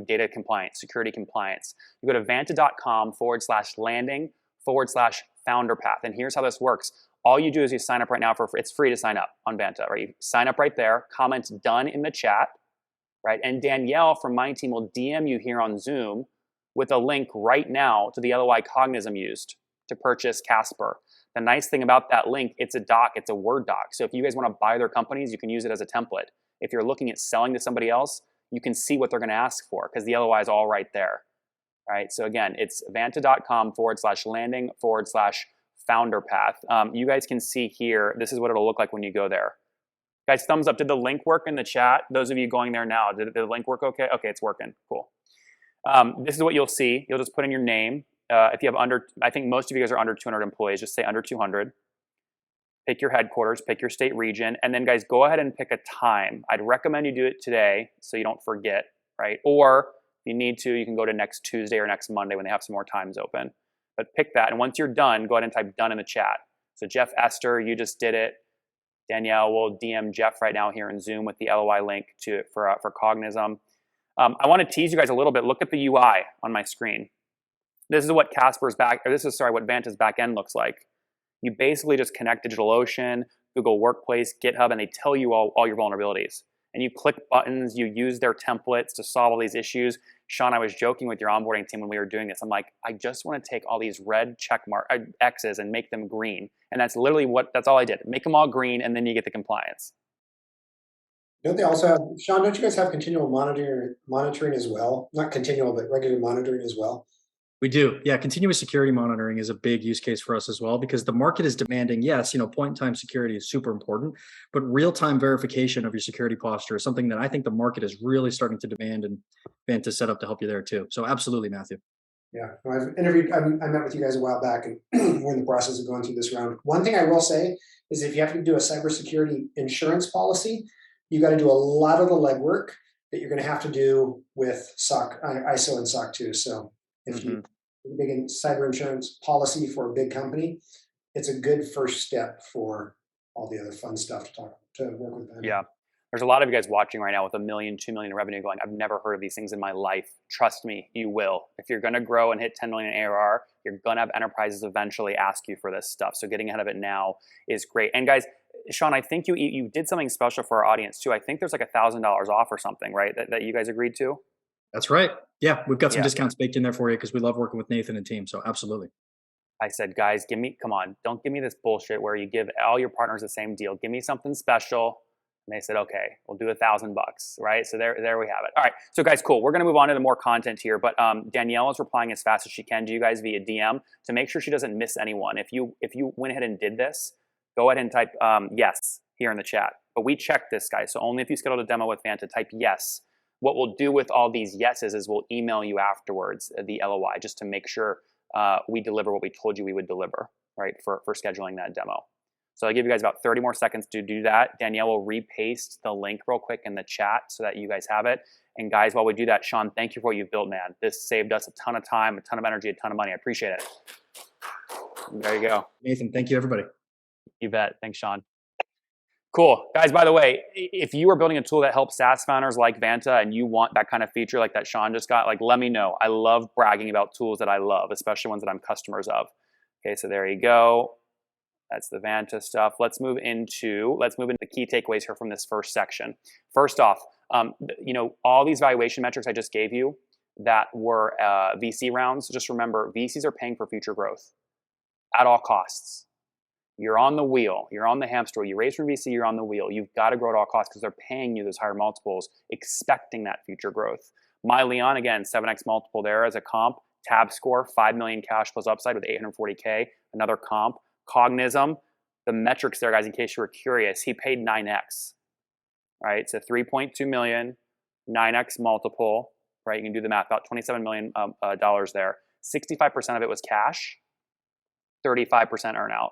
data compliance, security compliance. You go to vanta.com/landing/founder path. And here's how this works. All you do is you sign up right now it's free to sign up on Vanta, right? You sign up right there, comments done in the chat, right? And Danielle from my team will DM you here on Zoom with a link right now to the LOI Cognism used to purchase Casper. The nice thing about that link, it's a doc, it's a Word doc. So if you guys want to buy their companies, you can use it as a template. If you're looking at selling to somebody else, you can see what they're going to ask for because the LOI is all right there. All right. So again, it's vanta.com/landing/founder path. You guys can see here, this is what it'll look like when you go there. Guys, thumbs up. Did the link work in the chat? Those of you going there now, did the link work okay? Okay, it's working. Cool. This is what you'll see. You'll just put in your name. If you have I think most of you guys are under 200 employees, just say under 200. Pick your headquarters, pick your state region, and then guys, go ahead and pick a time. I'd recommend you do it today so you don't forget, right? Or if you need to, you can go to next Tuesday or next Monday when they have some more times open. But pick that, and once you're done, go ahead and type done in the chat. So Jeff Esther, you just did it. Danielle will DM Jeff right now here in Zoom with the LOI link for Cognism. I want to tease you guys a little bit. Look at the UI on my screen. This is what what Vanta's back end looks like. You basically just connect DigitalOcean, Google Workplace, GitHub, and they tell you all your vulnerabilities. And you click buttons, you use their templates to solve all these issues. Sean, I was joking with your onboarding team when we were doing this. I'm like, I just want to take all these red check mark X's and make them green. And that's literally that's all I did. Make them all green, and then you get the compliance. Don't they also have, Sean, don't you guys have continual monitoring as well? Not continual, but regular monitoring as well? We do. Yeah. Continuous security monitoring is a big use case for us as well, because the market is demanding, yes, point in time security is super important, but real-time verification of your security posture is something that I think the market is really starting to demand, and Vanta set up to help you there too. So absolutely, Matthew. Yeah. I've interviewed, I met with you guys a while back, and we're in the process of going through this round. One thing I will say is if you have to do a cybersecurity insurance policy, you got to do a lot of the legwork that you're going to have to do with SOC, ISO and SOC 2. So if you big in cyber insurance policy for a big company, it's a good first step for all the other fun stuff to work with them. Yeah. There's a lot of you guys watching right now with $1 million, $2 million in revenue going, I've never heard of these things in my life. Trust me, you will. If you're going to grow and hit 10 million in ARR, you're going to have enterprises eventually ask you for this stuff. So getting ahead of it now is great. And guys, Sean, I think you did something special for our audience too. I think there's like $1,000 off or something, right? That you guys agreed to? That's right. Yeah, we've got some discounts baked in there for you because we love working with Nathan and team. So absolutely. I said, guys, come on, don't give me this bullshit where you give all your partners the same deal. Give me something special. And they said, okay, we'll do $1,000, right? So there we have it. All right, so guys, cool. We're gonna move on to the more content here, but Danielle is replying as fast as she can to you guys via DM to make sure she doesn't miss anyone. If you went ahead and did this, go ahead and type yes here in the chat. But we checked this, guys, so only if you scheduled a demo with Vanta, type yes. What we'll do with all these yeses is we'll email you afterwards the LOI just to make sure we deliver what we told you we would deliver, right, for scheduling that demo. So I'll give you guys about 30 more seconds to do that. Danielle will repaste the link real quick in the chat so that you guys have it. And guys, while we do that, Sean, thank you for what you've built, man. This saved us a ton of time, a ton of energy, a ton of money. I appreciate it. There you go. Nathan, thank you, everybody. You bet. Thanks, Sean. Cool. Guys, by the way, if you are building a tool that helps SaaS founders like Vanta and you want that kind of feature like that Sean just got, like, let me know. I love bragging about tools that I love, especially ones that I'm customers of. Okay, so there you go. That's the Vanta stuff. Let's move into the key takeaways here from this first section. First off, all these valuation metrics I just gave you that were VC rounds, just remember, VCs are paying for future growth at all costs. You're on the wheel. You're on the hamster wheel. You raise from VC, you're on the wheel. You've got to grow at all costs because they're paying you those higher multiples, expecting that future growth. Leon, again, 7x multiple there as a comp. Tab score, 5 million cash plus upside with 840K, another comp. Cognism, the metrics there, guys, in case you were curious, he paid 9x, right? So 3.2 million, 9x multiple, right? You can do the math, about $27 million there. 65% of it was cash, 35% earnout,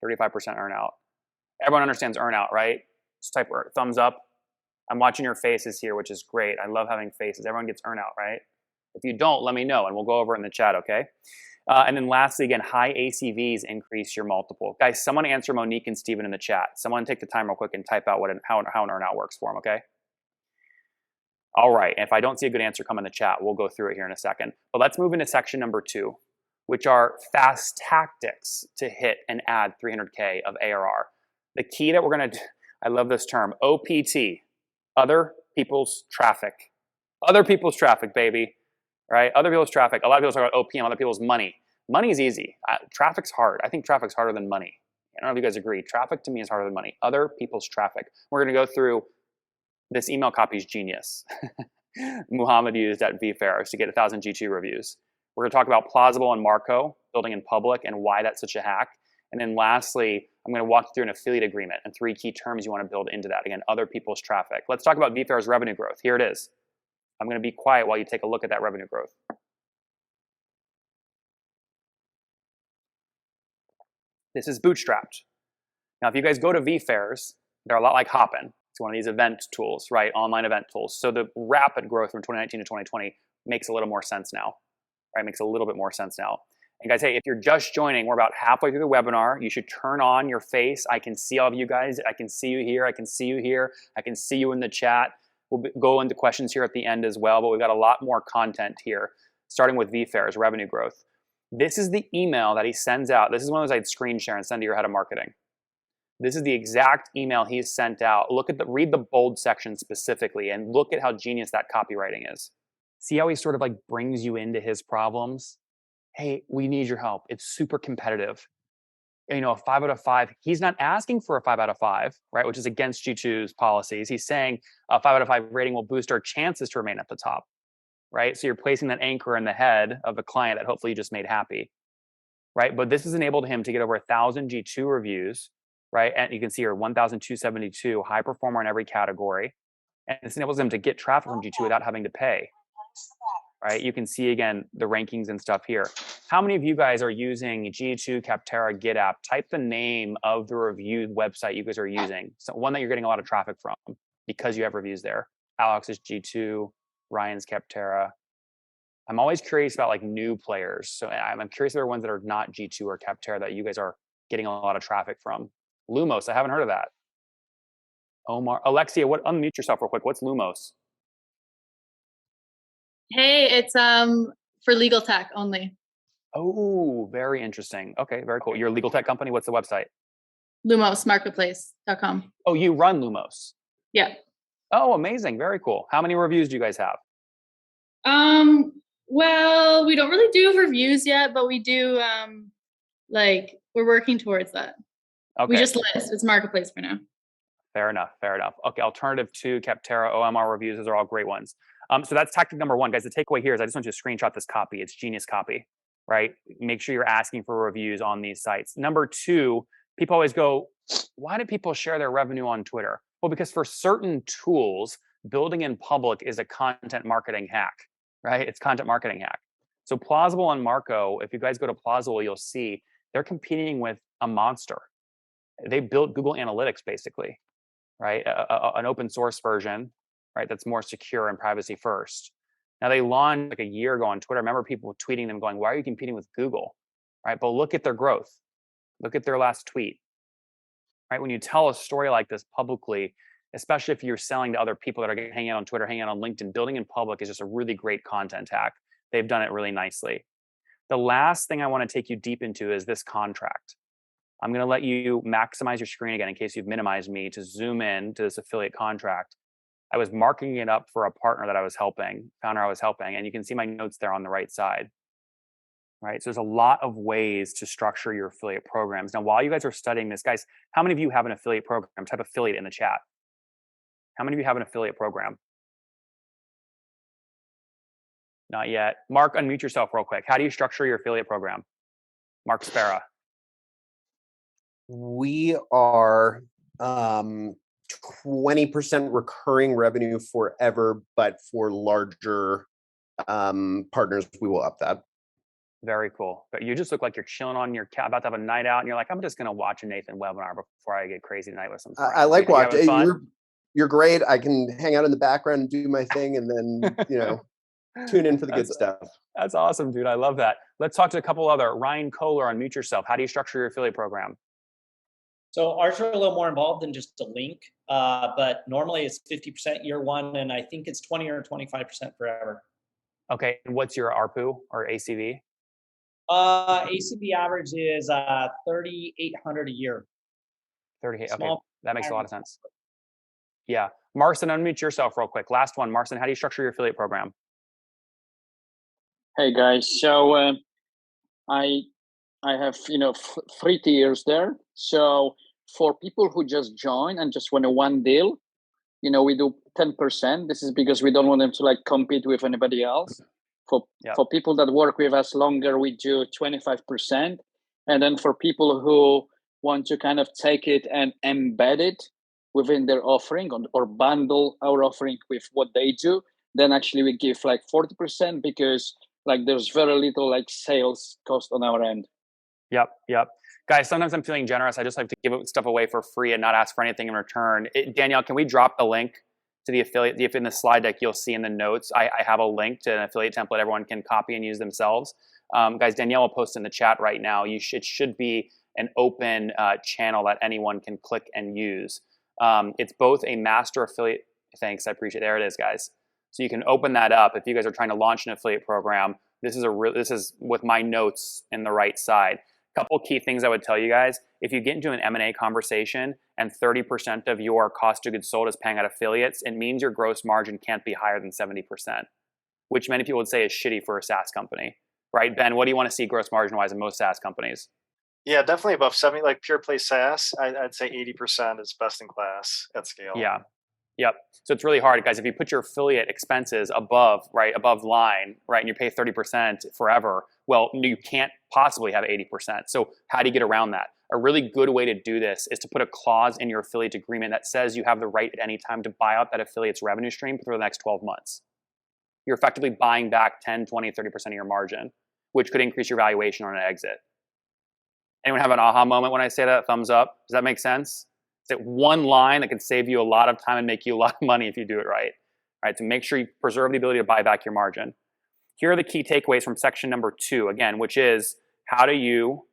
35% earnout. Everyone understands earnout, right? Just type thumbs up. I'm watching your faces here, which is great. I love having faces. Everyone gets earnout, right? If you don't, let me know, and we'll go over it in the chat, okay? And then lastly, again, high ACVs increase your multiple. Guys, someone answer Monique and Steven in the chat. Someone take the time real quick and type out how an earnout works for them, okay? All right, if I don't see a good answer come in the chat, we'll go through it here in a second. But let's move into section number 2, which are fast tactics to hit and add 300K of ARR. The key that we're gonna, I love this term, OPT, other people's traffic. Other people's traffic, baby, right? Other people's traffic. A lot of people talk about OPM, other people's money. Money is easy. Traffic's hard. I think traffic's harder than money. I don't know if you guys agree. Traffic to me is harder than money. Other people's traffic. We're gonna go through, this email copy is genius. Muhammad used at VFairs to get 1,000 G2 reviews. We're gonna talk about plausible and Marco, building in public, and why that's such a hack. And then lastly, I'm going to walk you through an affiliate agreement and 3 key terms you want to build into that. Again, other people's traffic. Let's talk about VFairs revenue growth. Here it is. I'm going to be quiet while you take a look at that revenue growth. This is bootstrapped. Now, if you guys go to VFairs, they're a lot like Hopin. It's one of these event tools, right? Online event tools. So the rapid growth from 2019 to 2020 makes a little more sense now, right? Makes a little bit more sense now. And guys, hey, if you're just joining, we're about halfway through the webinar. You should turn on your face. I can see all of you guys. I can see you here. I can see you here. I can see you in the chat. We'll go into questions here at the end as well, but we've got a lot more content here, starting with VFairs, revenue growth. This is the email that he sends out. This is one of those I'd screen share and send to your head of marketing. This is the exact email he's sent out. Read the bold section specifically and look at how genius that copywriting is. See how he sort of like brings you into his problems? Hey, we need your help. It's super competitive. You know, a 5 out of 5. He's not asking for a 5 out of 5, right? Which is against G2's policies. He's saying a 5 out of 5 rating will boost our chances to remain at the top, right? So you're placing that anchor in the head of a client that hopefully you just made happy, right? But this has enabled him to get over 1,000 G2 reviews, right? And you can see here 1,272, high performer in every category. And this enables him to get traffic from G2 without having to pay. Right? You can see again the rankings and stuff here. How many of you guys are using G2, Capterra, GitApp? Type the name of the review website you guys are using. So one that you're getting a lot of traffic from because you have reviews there. Alex is G2, Ryan's Capterra. I'm always curious about like new players. So I'm curious if there are ones that are not G2 or Capterra that you guys are getting a lot of traffic from. Lumos, I haven't heard of that. Omar, Alexia, unmute yourself real quick. What's Lumos? Hey, it's for legal tech only. Oh, very interesting. Okay, very cool. You're a legal tech company. What's the website? LumosMarketplace.com. Oh, you run Lumos. Yeah. Oh, amazing. Very cool. How many reviews do you guys have? Well, we don't really do reviews yet, but we do we're working towards that. Okay. We just list. It's Marketplace for now. Fair enough. Fair enough. Okay, alternative to Capterra, OMR reviews, those are all great ones. So that's tactic number 1, guys. The takeaway here is I just want you to screenshot this copy. It's genius copy, right? Make sure you're asking for reviews on these sites. Number 2, people always go, why do people share their revenue on Twitter? Well, because for certain tools, building in public is a content marketing hack, right? It's content marketing hack. So Plausible and Marco, if you guys go to Plausible, you'll see they're competing with a monster. They built Google Analytics basically, right? An open source version, right? That's more secure and privacy first. Now they launched like a year ago on Twitter. I remember people tweeting them going, why are you competing with Google? Right? But look at their growth. Look at their last tweet, right? When you tell a story like this publicly, especially if you're selling to other people that are hanging out on Twitter, hanging out on LinkedIn, building in public is just a really great content hack. They've done it really nicely. The last thing I want to take you deep into is this contract. I'm going to let you maximize your screen again in case you've minimized me to zoom in to this affiliate contract. I was marking it up for a partner that I was helping, founder I was helping, and you can see my notes there on the right side. Right, so there's a lot of ways to structure your affiliate programs. Now, while you guys are studying this, guys, how many of you have an affiliate program? Type affiliate in the chat. How many of you have an affiliate program? Not yet. Mark, unmute yourself real quick. How do you structure your affiliate program? Mark Spera. We are 20% recurring revenue forever, but for larger partners, we will up that. Very cool. But you just look like you're chilling on your couch, about to have a night out, and you're like, I'm just gonna watch a Nathan webinar before I get crazy tonight with some friends. I like You having watching. fun? You're great. I can hang out in the background and do my thing, and then tune in for the good stuff. That's awesome, dude. I love that. Let's talk to a couple other. Ryan Kohler, unmute yourself. How do you structure your affiliate program? So ours are a little more involved than just a link, but normally it's 50% year one, and I think it's 20 or 25% forever. Okay, and what's your ARPU or ACV? ACV average is 3,800 a year. 38. Okay, that makes a lot of sense. Yeah, Marcin, unmute yourself real quick. Last one, Marcin. How do you structure your affiliate program? Hey guys, so I have 3 tiers there. So for people who just join and just want a one deal, we do 10%. This is because we don't want them to like compete with anybody else. For people that work with us longer, we do 25%. And then for people who want to kind of take it and embed it within their offering or bundle our offering with what they do, then actually we give like 40% because like there's very little like sales cost on our end. Yep. Guys, sometimes I'm feeling generous. I just like to give stuff away for free and not ask for anything in return. Danielle, can we drop the link to the affiliate? If in the slide deck, you'll see in the notes, I have a link to an affiliate template everyone can copy and use themselves. Guys, Danielle will post in the chat right now. It should be an open channel that anyone can click and use. It's both a master affiliate. Thanks, I appreciate it. There it is, guys. So you can open that up if you guys are trying to launch an affiliate program. This is with my notes in the right side. Couple key things I would tell you guys. If you get into an M&A conversation and 30% of your cost of goods sold is paying out affiliates, it means your gross margin can't be higher than 70%, which many people would say is shitty for a SaaS company, right? Ben, what do you want to see gross margin wise in most SaaS companies? Yeah, definitely above 70, like pure play SaaS. I'd say 80% is best in class at scale. Yeah. Yep. So it's really hard, guys. If you put your affiliate expenses above line, right, and you pay 30% forever, well, you can't possibly have 80%. So how do you get around that? A really good way to do this is to put a clause in your affiliate agreement that says you have the right at any time to buy out that affiliate's revenue stream for the next 12 months. You're effectively buying back 10, 20, 30% of your margin, which could increase your valuation on an exit. Anyone have an aha moment when I say that? Thumbs up. Does that make sense? It's one line that can save you a lot of time and make you a lot of money if you do it right. All right, to make sure you preserve the ability to buy back your margin. Here are the key takeaways from section number 2, again, which is how do you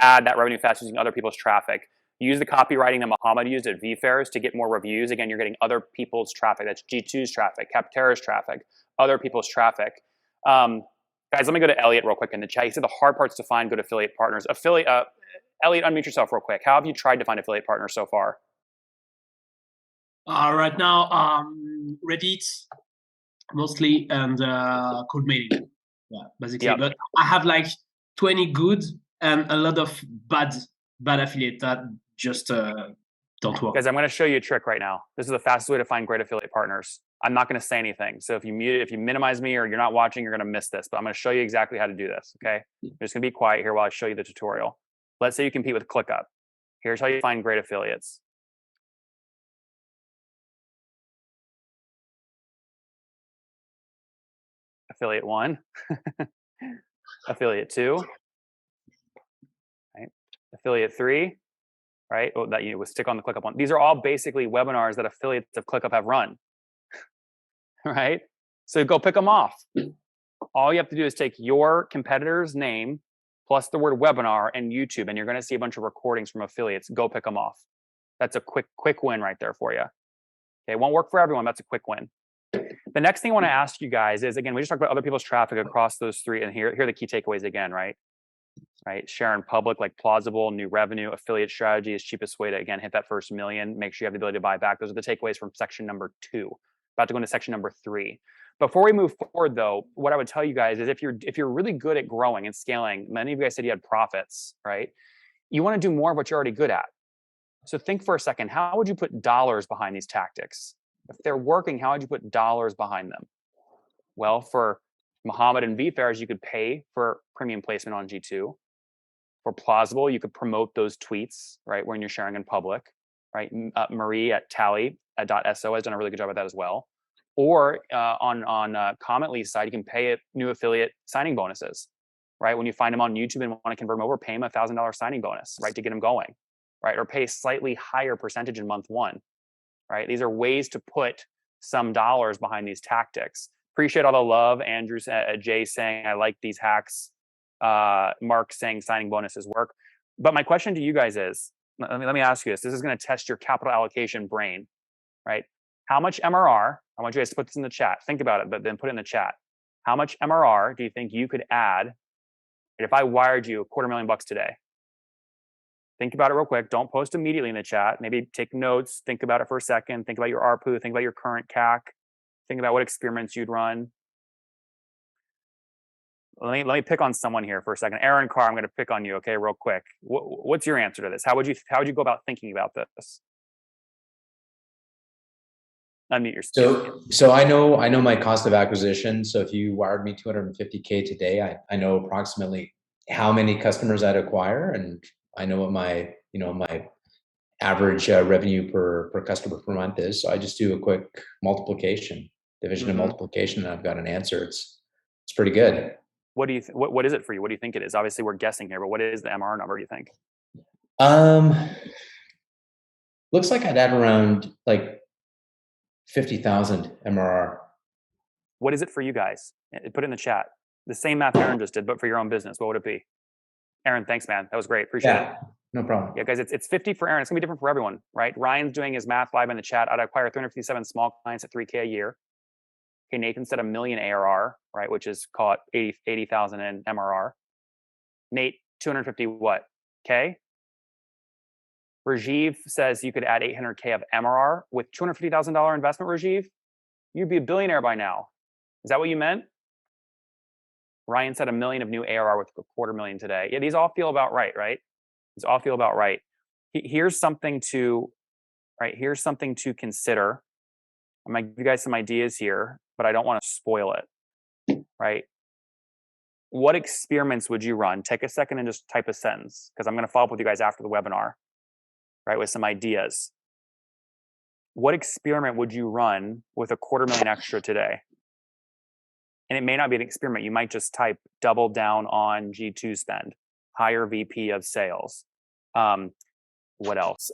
add that revenue fast using other people's traffic. Use the copywriting that Mohammed used at VFairs to get more reviews. Again, you're getting other people's traffic. That's G2's traffic, Capterra's traffic, other people's traffic. Guys, let me go to Elliot real quick in the chat. He said the hard part's to find good affiliate partners. Elliot, unmute yourself real quick. How have you tried to find affiliate partners so far? Right now, Reddit mostly and cold mailing. Yeah, basically. Yep. But I have like 20 good and a lot of bad affiliate that just don't work. Guys, I'm going to show you a trick right now. This is the fastest way to find great affiliate partners. I'm not going to say anything. So if you minimize me or you're not watching, you're going to miss this. But I'm going to show you exactly how to do this. Okay, I'm just going to be quiet here while I show you the tutorial. Let's say you compete with ClickUp. Here's how you find great affiliates. Affiliate 1, affiliate 2, right? Affiliate 3, right? Oh, that you would stick on the ClickUp one. These are all basically webinars that affiliates of ClickUp have run, right? So go pick them off. All you have to do is take your competitor's name plus the word webinar and YouTube, and you're going to see a bunch of recordings from affiliates. Go pick them off. That's a quick win right there for you. Okay, it won't work for everyone. That's a quick win. The next thing I want to ask you guys is, again, we just talked about other people's traffic across those 3, and here are the key takeaways again, right? Share in public, like plausible, new revenue, affiliate strategy is cheapest way to, again, hit that first million. Make sure you have the ability to buy back. Those are the takeaways from section number 2. About to go into section number 3. Before we move forward, though, what I would tell you guys is if you're really good at growing and scaling, many of you guys said you had profits, right? You want to do more of what you're already good at. So think for a second, how would you put dollars behind these tactics? If they're working, how would you put dollars behind them? Well, for Mohammed and VFairs, you could pay for premium placement on G2. For plausible, you could promote those tweets, right, when you're sharing in public, right? Marie at Tally.so has done a really good job at that as well. Or on Commently's side, you can pay a new affiliate signing bonuses, right? When you find them on YouTube and want to convert them over, pay them $1,000 signing bonus, right, to get them going, right? Or pay a slightly higher percentage in month one, right? These are ways to put some dollars behind these tactics. Appreciate all the love. Andrew, Jay saying, I like these hacks. Mark saying signing bonuses work. But my question to you guys is, let me ask you this. This is going to test your capital allocation brain, right? How much MRR, I want you guys to put this in the chat. Think about it, but then put it in the chat. How much MRR do you think you could add if I wired you $250,000 today? Think about it real quick. Don't post immediately in the chat. Maybe take notes. Think about it for a second. Think about your ARPU. Think about your current CAC. Think about what experiments you'd run. Let me pick on someone here for a second. Aaron Carr, I'm going to pick on you, okay, real quick. What's your answer to this? How would you go about thinking about this? Unmute your So I know my cost of acquisition. So if you wired me 250K today, I know approximately how many customers I'd acquire, and I know what my average revenue per customer per month is. So I just do a quick multiplication, division and multiplication, and I've got an answer. It's pretty good. What do you what is it for you? What do you think it is? Obviously, we're guessing here, but what is the MRR number, do you think? Looks like I'd add around like 50,000 MRR. What is it for you guys? Put it in the chat. The same math Aaron just did, but for your own business, what would it be? Aaron, thanks, man. That was great. Appreciate it. No problem. Yeah, guys, it's 50 for Aaron. It's gonna be different for everyone, right? Ryan's doing his math live in the chat. I'd acquire 357 small clients at 3K a year. Okay, Nathan said 1 million ARR, right? Which is, call it 80,000 in MRR. Nate, 250 what? K? Rajiv says you could add 800K of MRR with $250,000 investment, Rajiv. You'd be a billionaire by now. Is that what you meant? Ryan said 1 million of new ARR with $250,000 today. Yeah, these all feel about right, right? These all feel about right. Here's something to consider. I'm gonna give you guys some ideas here, but I don't want to spoil it, right? What experiments would you run? Take a second and just type a sentence, because I'm going to follow up with you guys after the webinar, right, with some ideas. What experiment would you run with $250,000 extra today? And it may not be an experiment. You might just type double down on G2 spend, hire VP of sales. What else?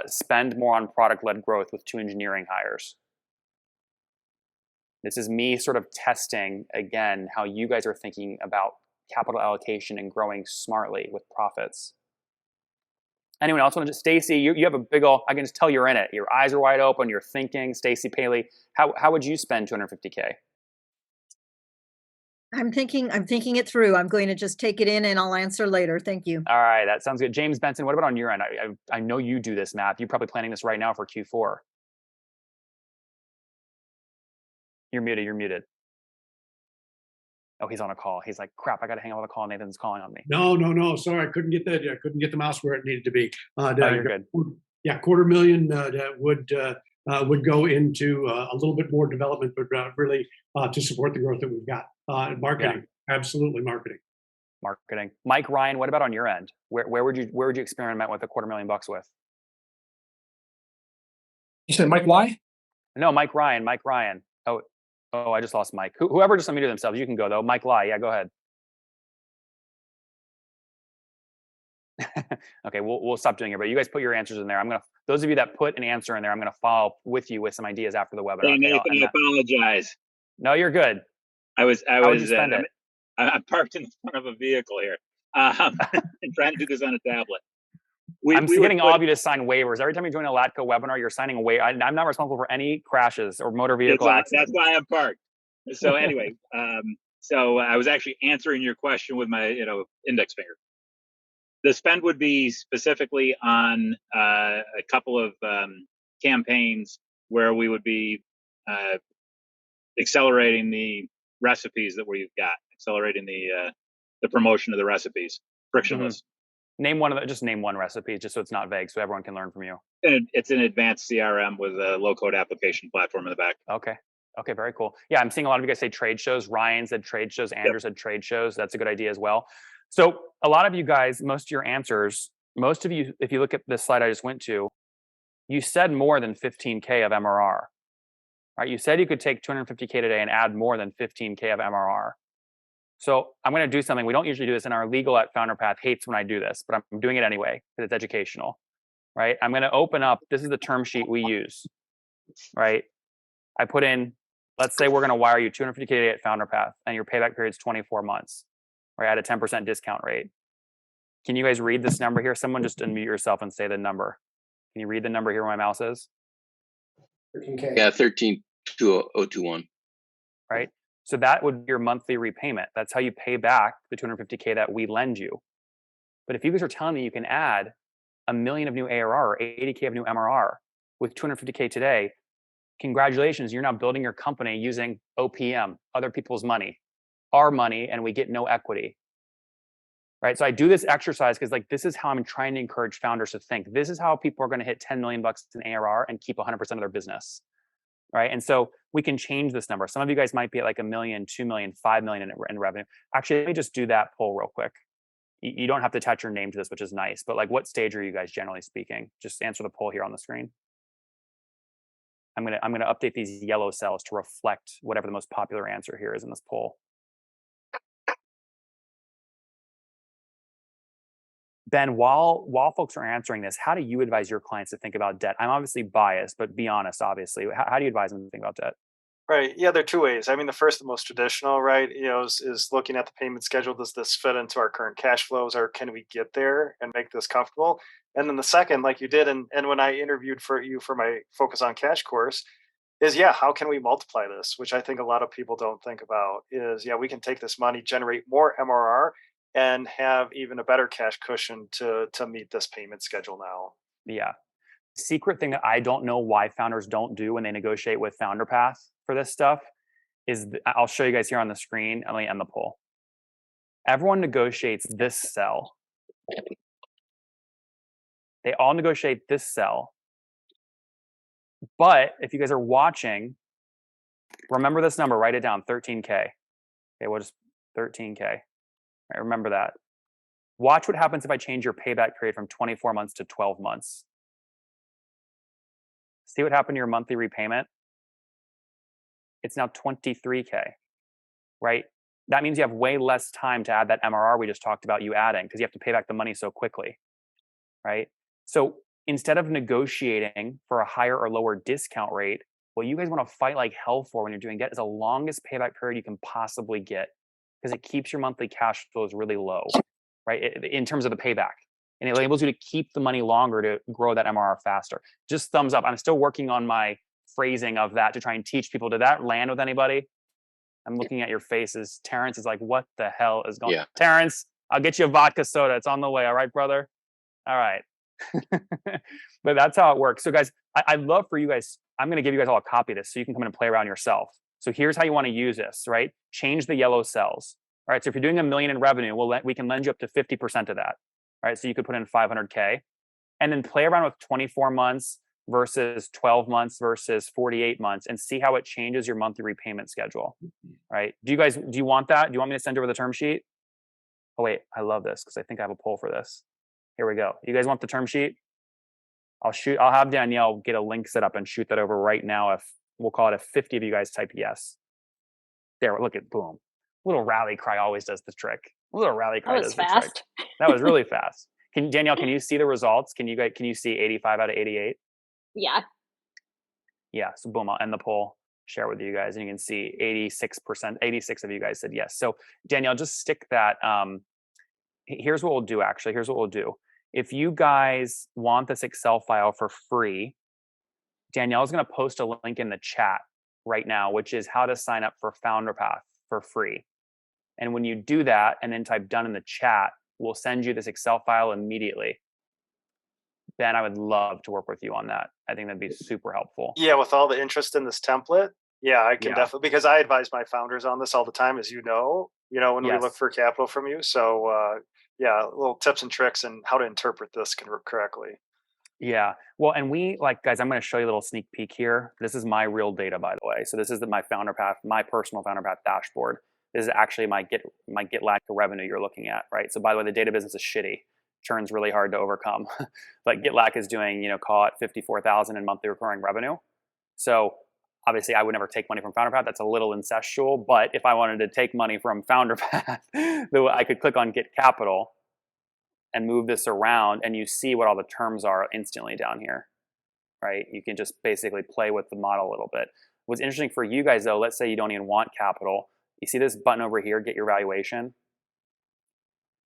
Spend more on product-led growth with 2 engineering hires. This is me sort of testing, again, how you guys are thinking about capital allocation and growing smartly with profits. Anyone else want to just, Stacy, you have a big old, I can just tell you're in it. Your eyes are wide open, you're thinking. Stacy Paley, how would you spend 250K? I'm thinking it through. I'm going to just take it in and I'll answer later. Thank you. All right, that sounds good. James Benson, what about on your end? I know you do this math. You're probably planning this right now for Q4. You're muted. Oh, he's on a call. He's like, crap, I got to hang up on the call. Nathan's calling on me. No. Sorry, I couldn't get that. I couldn't get the mouse where it needed to be. You're good. Yeah, $250,000 that would go into a little bit more development, but really to support the growth that we've got. Marketing, absolutely marketing. Mike Ryan, what about on your end? Where would you experiment with $250,000 with? You said Mike Y? No, Mike Ryan. Oh, I just lost Mike. Whoever just unmuted themselves, you can go though. Mike Lai, yeah, go ahead. Okay, we'll stop doing it, but you guys put your answers in there. Those of you that put an answer in there, I'm gonna follow up with you with some ideas after the webinar. Hey, Nathan, I apologize. No, you're good. How would you spend it? I'm parked in front of a vehicle here. And trying to do this on a tablet. I'm getting all of you to sign waivers. Every time you join a Latka webinar, you're signing a waiver. I'm not responsible for any crashes or motor vehicle accidents. That's why I'm parked. So anyway, so I was actually answering your question with my index finger. The spend would be specifically on a couple of campaigns where we would be accelerating the recipes that we've got, accelerating the promotion of the recipes, frictionless. Name one recipe, just so it's not vague, so everyone can learn from you. It's an advanced CRM with a low-code application platform in the back. Okay, very cool. Yeah, I'm seeing a lot of you guys say trade shows. Ryan said trade shows. Andrew said trade shows. That's a good idea as well. So a lot of you guys, most of your answers, most of you, if you look at the slide I just went to, you said more than 15K of MRR. right? You said you could take 250K today and add more than 15K of MRR. So I'm going to do something. We don't usually do this, and our legal at FounderPath hates when I do this, but I'm doing it anyway because it's educational, right? I'm going to open up. This is the term sheet we use, right? I put in, let's say we're going to wire you 250K today at FounderPath, and your payback period is 24 months, right? At a 10% discount rate. Can you guys read this number here? Someone just unmute yourself and say the number. Can you read the number here where my mouse is? 13K. Yeah, 13,200,21. Right? So that would be your monthly repayment. That's how you pay back the 250K that we lend you. But if you guys are telling me you can add $1 million of new ARR or 80K of new MRR with 250K today, congratulations, you're now building your company using OPM, other people's money, our money, and we get no equity. Right? So I do this exercise because like this is how I'm trying to encourage founders to think. This is how people are going to hit 10 million bucks in ARR and keep 100% of their business. Right? And so we can change this number. Some of you guys might be at like $1 million, 2 million, 5 million in revenue. Actually, let me just do that poll real quick. You don't have to attach your name to this, which is nice, but like what stage are you guys generally speaking? Just answer the poll here on the screen. I'm gonna update these yellow cells to reflect whatever the most popular answer here is in this poll. Ben, while folks are answering this, how do you advise your clients to think about debt? I'm obviously biased, but be honest, obviously. How do you advise them to think about debt? Right. Yeah, there are two ways. I mean, the first, the most traditional, right, is looking at the payment schedule. Does this fit into our current cash flows, or can we get there and make this comfortable? And then the second, like you did, and when I interviewed for you for my Focus on Cash course, is how can we multiply this? Which I think a lot of people don't think about. Is we can take this money, generate more MRR, and have even a better cash cushion to meet this payment schedule now. Yeah. Secret thing that I don't know why founders don't do when they negotiate with FounderPath for this stuff is I'll show you guys here on the screen. Let me end the poll. Everyone negotiates this cell. They all negotiate this cell. But if you guys are watching, remember this number, write it down, 13K. Okay, we'll just 13K. Right, remember that. Watch what happens if I change your payback period from 24 months to 12 months. See what happened to your monthly repayment? It's now 23K, right? That means you have way less time to add that MRR we just talked about you adding because you have to pay back the money so quickly, right? So instead of negotiating for a higher or lower discount rate, what you guys want to fight like hell for when you're doing debt is the longest payback period you can possibly get because it keeps your monthly cash flows really low, right? In terms of the payback. And it enables you to keep the money longer to grow that MRR faster. Just thumbs up. I'm still working on my phrasing of that to try and teach people. Did that land with anybody? I'm looking at your faces. Terrence is like, what the hell is going on? Yeah. Terrence, I'll get you a vodka soda. It's on the way. All right, brother? All right. But that's how it works. So guys, I'd love for you guys, I'm going to give you guys all a copy of this so you can come in and play around yourself. So here's how you want to use this, right? Change the yellow cells. All right, so if you're doing $1 million in revenue, we can lend you up to 50% of that. All right, so you could put in 500K and then play around with 24 months versus 12 months versus 48 months and see how it changes your monthly repayment schedule. Right? Do you want that? Do you want me to send over the term sheet? Oh wait, I love this because I think I have a poll for this. Here we go. You guys want the term sheet? I'll have Danielle get a link set up and shoot that over right now. If we'll call it if 50 of you guys type yes. There, look at boom. Little rally cry always does the trick. A little rally cry does the trick. That was really fast. Danielle, can you see the results? Can you see 85 out of 88? Yeah. Yeah. So boom, I'll end the poll, share with you guys, and you can see 86%, 86 of you guys said yes. So Danielle, just stick that. Here's what we'll do. Actually, here's what we'll do. If you guys want this Excel file for free, Danielle's going to post a link in the chat right now, which is how to sign up for FounderPath for free. And when you do that and then type done in the chat, we'll send you this Excel file immediately. Ben, I would love to work with you on that. I think that'd be super helpful. Yeah, with all the interest in this template, I can definitely, because I advise my founders on this all the time, as when we look for capital from you. So little tips and tricks and how to interpret this correctly. Yeah. Well, and guys, I'm going to show you a little sneak peek here. This is my real data, by the way. So this is my FounderPath, my personal FounderPath dashboard. This is actually my Latka revenue you're looking at, right? So by the way, the data business is shitty. Churn's really hard to overcome. But GitLack is doing, call it 54,000 in monthly recurring revenue. So Obviously, I would never take money from FounderPath. That's a little incestual. But if I wanted to take money from FounderPath, I could click on Get Capital and move this around, and you see what all the terms are instantly down here, right? You can just basically play with the model a little bit. What's interesting for you guys, though, let's say you don't even want capital. You see this button over here, Get Your Valuation?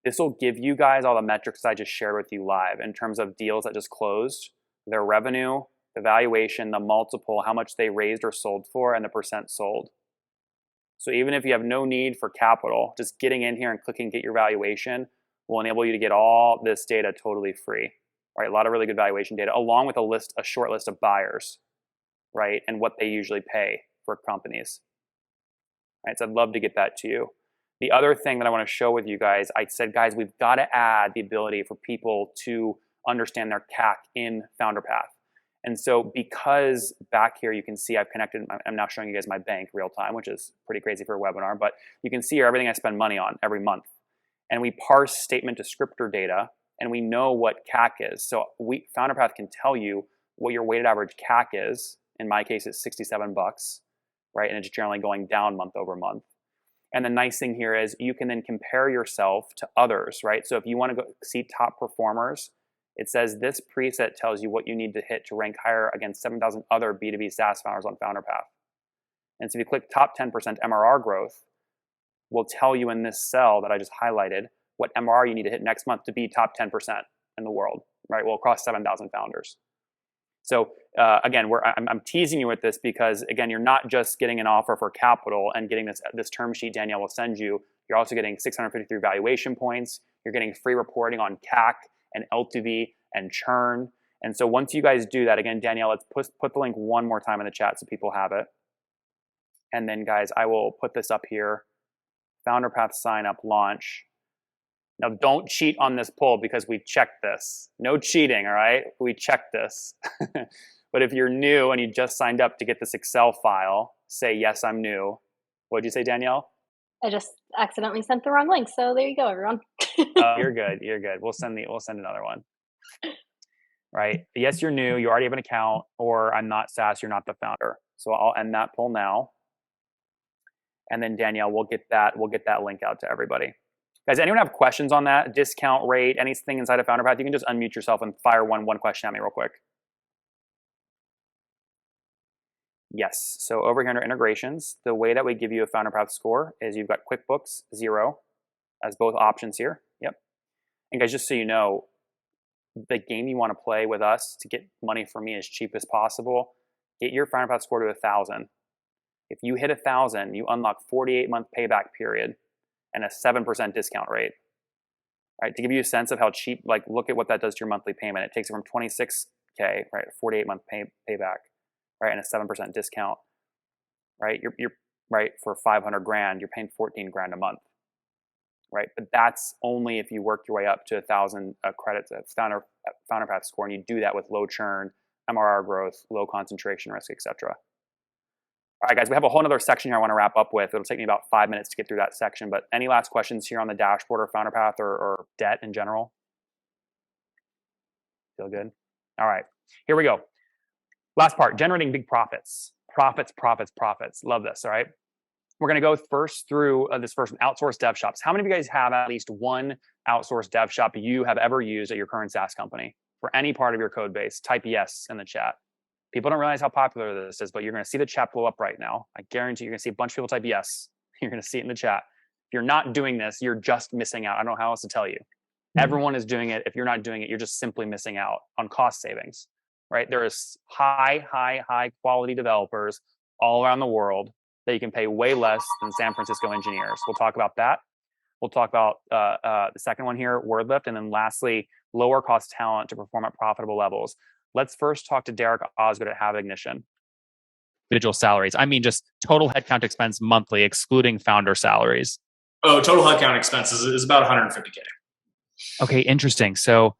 This will give you guys all the metrics I just shared with you live in terms of deals that just closed, their revenue, the valuation, the multiple, how much they raised or sold for, and the percent sold. So even if you have no need for capital, just getting in here and clicking Get Your Valuation will enable you to get all this data totally free, right? A lot of really good valuation data, along with a short list of buyers, right? And what they usually pay for companies, right? So I'd love to get that to you. The other thing that I want to show with you guys, I said, guys, we've got to add the ability for people to understand their CAC in FounderPath. And so because back here you can see I've connected, I'm now showing you guys my bank real time, which is pretty crazy for a webinar, but you can see here everything I spend money on every month. And we parse statement descriptor data, and we know what CAC is. So FounderPath can tell you what your weighted average CAC is. In my case, it's $67, right? And it's generally going down month over month. And the nice thing here is you can then compare yourself to others, right? So if you want to go see top performers, it says this preset tells you what you need to hit to rank higher against 7,000 other B2B SaaS founders on FounderPath. And so if you click top 10% MRR growth, we'll tell you in this cell that I just highlighted what MRR you need to hit next month to be top 10% in the world, right? Well, across 7,000 founders. So again, I'm teasing you with this because, again, you're not just getting an offer for capital and getting this term sheet Danielle will send you. You're also getting 653 valuation points. You're getting free reporting on CAC and LTV and churn. And so once you guys do that, again, Danielle, let's put the link one more time in the chat so people have it. And then, guys, I will put this up here. FounderPath sign up launch. Now, don't cheat on this poll because we checked this. No cheating, all right? We checked this. But if you're new and you just signed up to get this Excel file, say, yes, I'm new. What'd you say, Danielle? I just accidentally sent the wrong link. So there you go, everyone. Oh, you're good. You're good. We'll send another one. Right? Yes, you're new. You already have an account, or I'm not SaaS. You're not the founder. So I'll end that poll now. And then Danielle, we'll get that link out to everybody. Guys, anyone have questions on that? Discount rate, anything inside of FounderPath? You can just unmute yourself and fire one question at me real quick. Yes. So over here under integrations, the way that we give you a FounderPath score is you've got QuickBooks 0 as both options here. Yep. And guys, just so you know, the game you want to play with us to get money for me as cheap as possible, get your FounderPath score to 1,000. If you hit 1,000, you unlock 48-month payback period and a 7% discount rate. Right? To give you a sense of how cheap, like look at what that does to your monthly payment. It takes it from $26K, right, 48-month payback, right, and a 7% discount, right? You're right, for 500 grand, you're paying 14 grand a month, right? But that's only if you work your way up to 1,000 credits at FounderPath score, and you do that with low churn, MRR growth, low concentration risk, etc. All right, guys, we have a whole other section here I want to wrap up with. It'll take me about 5 minutes to get through that section, but any last questions here on the dashboard or FounderPath or debt in general? Feel good? All right, here we go. Last part, generating big profits. Profits. Love this, all right? We're going to go first through this first outsourced dev shops. How many of you guys have at least one outsourced dev shop you have ever used at your current SaaS company for any part of your code base? Type yes in the chat. People don't realize how popular this is, but you're going to see the chat blow up right now. I guarantee you're going to see a bunch of people type yes. You're going to see it in the chat. If you're not doing this, you're just missing out. I don't know how else to tell you. Everyone is doing it. If you're not doing it, you're just simply missing out on cost savings, right? There is high quality developers all around the world that you can pay way less than San Francisco engineers. We'll talk about that. We'll talk about the second one here, WordLift. And then lastly, lower cost talent to perform at profitable levels. Let's first talk to Derek Osgood at Have Ignition. Individual salaries. I mean, just total headcount expense monthly, excluding founder salaries. Oh, total headcount expenses is about 150K. Okay, interesting. So,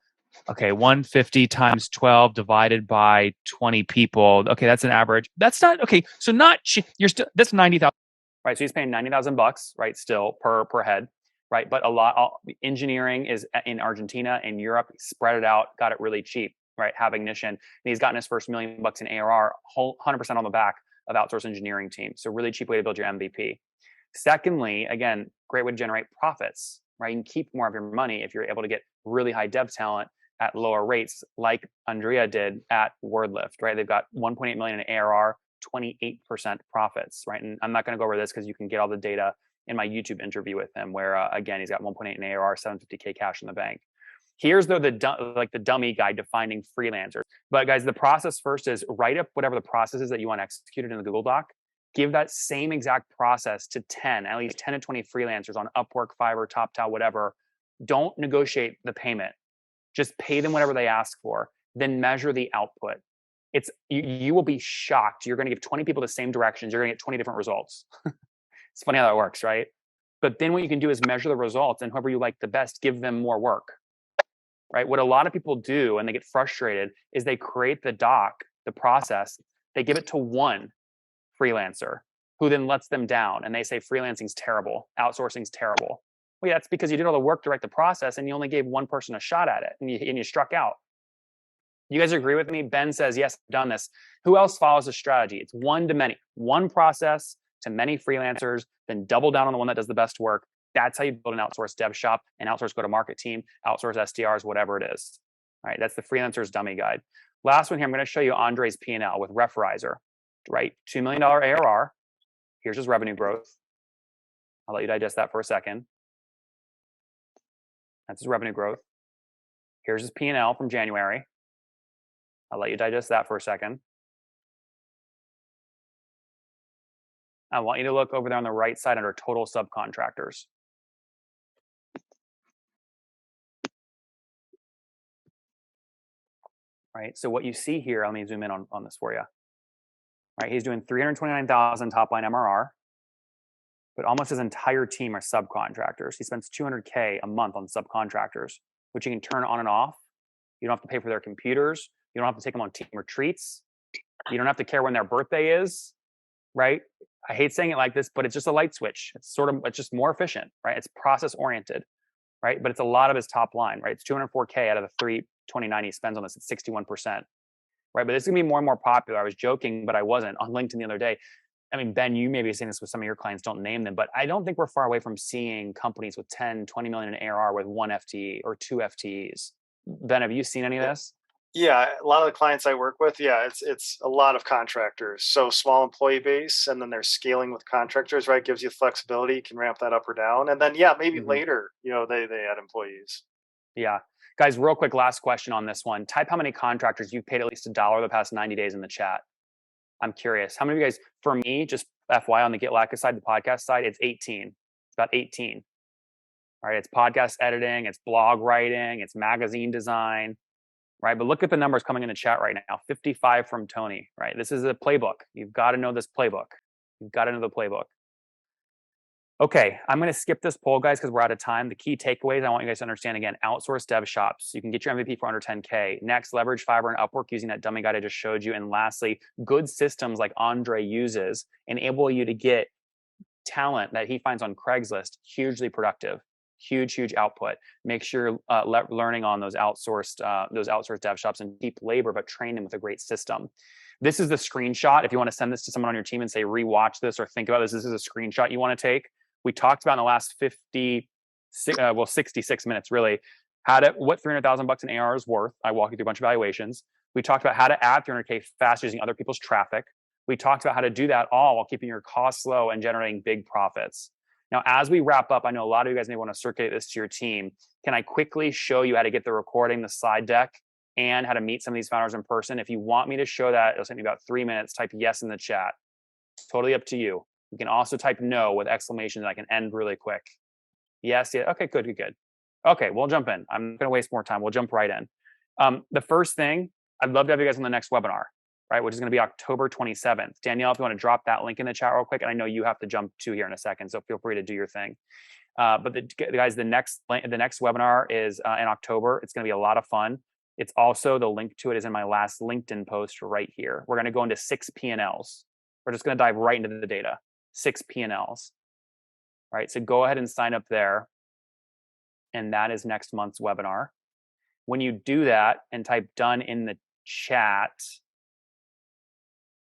150 times 12 divided by 20 people. Okay, that's an average. That's not okay. So not you're still that's 90,000. Right. So he's paying $90,000, right? Still per head, right? But engineering is in Argentina and Europe. Spread it out, got it really cheap. Right, Have Ignition. And he's gotten his first $1 million in ARR, 100% on the back of outsourced engineering teams. So really cheap way to build your MVP. Secondly, again, great way to generate profits, right? You can keep more of your money if you're able to get really high dev talent at lower rates, like Andrea did at WordLift, right? They've got 1.8 million in ARR, 28% profits, right? And I'm not going to go over this because you can get all the data in my YouTube interview with him, where again, he's got 1.8 in ARR, 750K cash in the bank. Here's the dummy guide to finding freelancers. But guys, the process first is write up whatever the process is that you want executed in the Google Doc. Give that same exact process to 10, at least 10 to 20 freelancers on Upwork, Fiverr, TopTal, whatever. Don't negotiate the payment. Just pay them whatever they ask for. Then measure the output. You will be shocked. You're going to give 20 people the same directions. You're going to get 20 different results. It's funny how that works, right? But then what you can do is measure the results, and whoever you like the best, give them more work, right? What a lot of people do, and they get frustrated, is they create the doc, the process, they give it to one freelancer who then lets them down, and they say freelancing's terrible, outsourcing's terrible. Well, yeah, that's because you did all the work to write the process and you only gave one person a shot at it, and you struck out. You guys agree with me? Ben says, yes, I've done this. Who else follows the strategy? It's one to many, one process to many freelancers, then double down on the one that does the best work. That's how you build an outsourced dev shop, an outsourced go-to-market team, outsource SDRs, whatever it is. All right, that's the freelancer's dummy guide. Last one here, I'm going to show you Andre's P&L with Referizer, right? $2 million ARR. Here's his revenue growth. I'll let you digest that for a second. That's his revenue growth. Here's his P&L from January. I'll let you digest that for a second. I want you to look over there on the right side under total subcontractors. Right, so what you see here, let me zoom in on this for you. Right, he's doing 329,000 top line MRR, but almost his entire team are subcontractors. He spends 200K a month on subcontractors, which you can turn on and off. You don't have to pay for their computers. You don't have to take them on team retreats. You don't have to care when their birthday is, right? I hate saying it like this, but it's just a light switch. It's just more efficient, right? It's process oriented, right? But it's a lot of his top line, right? It's 204K out of the 329 he spends on this. It's 61%, right? But this is gonna be more and more popular. I was joking, but I wasn't on LinkedIn the other day. I mean, Ben, you may be seeing this with some of your clients, don't name them, but I don't think we're far away from seeing companies with 10, 20 million in ARR with 1 FTE or 2 FTEs. Ben, have you seen any of this? Yeah, a lot of the clients I work with, yeah, it's a lot of contractors. So small employee base, and then they're scaling with contractors, right? Gives you flexibility. You can ramp that up or down. And then, yeah, maybe later, they add employees. Yeah. Guys, real quick, last question on this one. Type how many contractors you've paid at least $1 the past 90 days in the chat. I'm curious. How many of you guys, for me, just FYI on the Get Latka side, the podcast side, it's 18. It's about 18. All right. It's podcast editing, it's blog writing, it's magazine design, right? But look at the numbers coming in the chat right now. 55 from Tony, right? This is a playbook. You've got to know this playbook. You've got to know the playbook. Okay, I'm going to skip this poll, guys, because we're out of time. The key takeaways I want you guys to understand, again, outsource dev shops. You can get your MVP for under 10K. Next, leverage Fiverr and Upwork using that dummy guide I just showed you. And lastly, good systems like Andre uses enable you to get talent that he finds on Craigslist hugely productive. Huge output. Make sure you're learning on those outsourced dev shops and cheap labor, but train them with a great system. This is the screenshot. If you want to send this to someone on your team and say, rewatch this or think about this, this is a screenshot you want to take. We talked about in the last 66 minutes, really, what $300,000 in ARR is worth. I walk you through a bunch of valuations. We talked about how to add 300K fast using other people's traffic. We talked about how to do that all while keeping your costs low and generating big profits. Now, as we wrap up, I know a lot of you guys may want to circulate this to your team. Can I quickly show you how to get the recording, the slide deck, and how to meet some of these founders in person? If you want me to show that, it'll take me about 3 minutes. Type yes in the chat. It's totally up to you. You can also type no with exclamation, and I can end really quick. Yes, yeah, okay, good. Okay, we'll jump in. I'm not gonna waste more time. We'll jump right in. The first thing, I'd love to have you guys on the next webinar, right, which is gonna be October 27th. Danielle, if you wanna drop that link in the chat real quick, and I know you have to jump to here in a second, so feel free to do your thing. But guys, the next webinar is in October. It's gonna be a lot of fun. It's also, the link to it is in my last LinkedIn post right here. We're gonna go into 6 P&Ls. We're just gonna dive right into the data. 6 P&Ls, right? So go ahead and sign up there. And that is next month's webinar. When you do that and type done in the chat,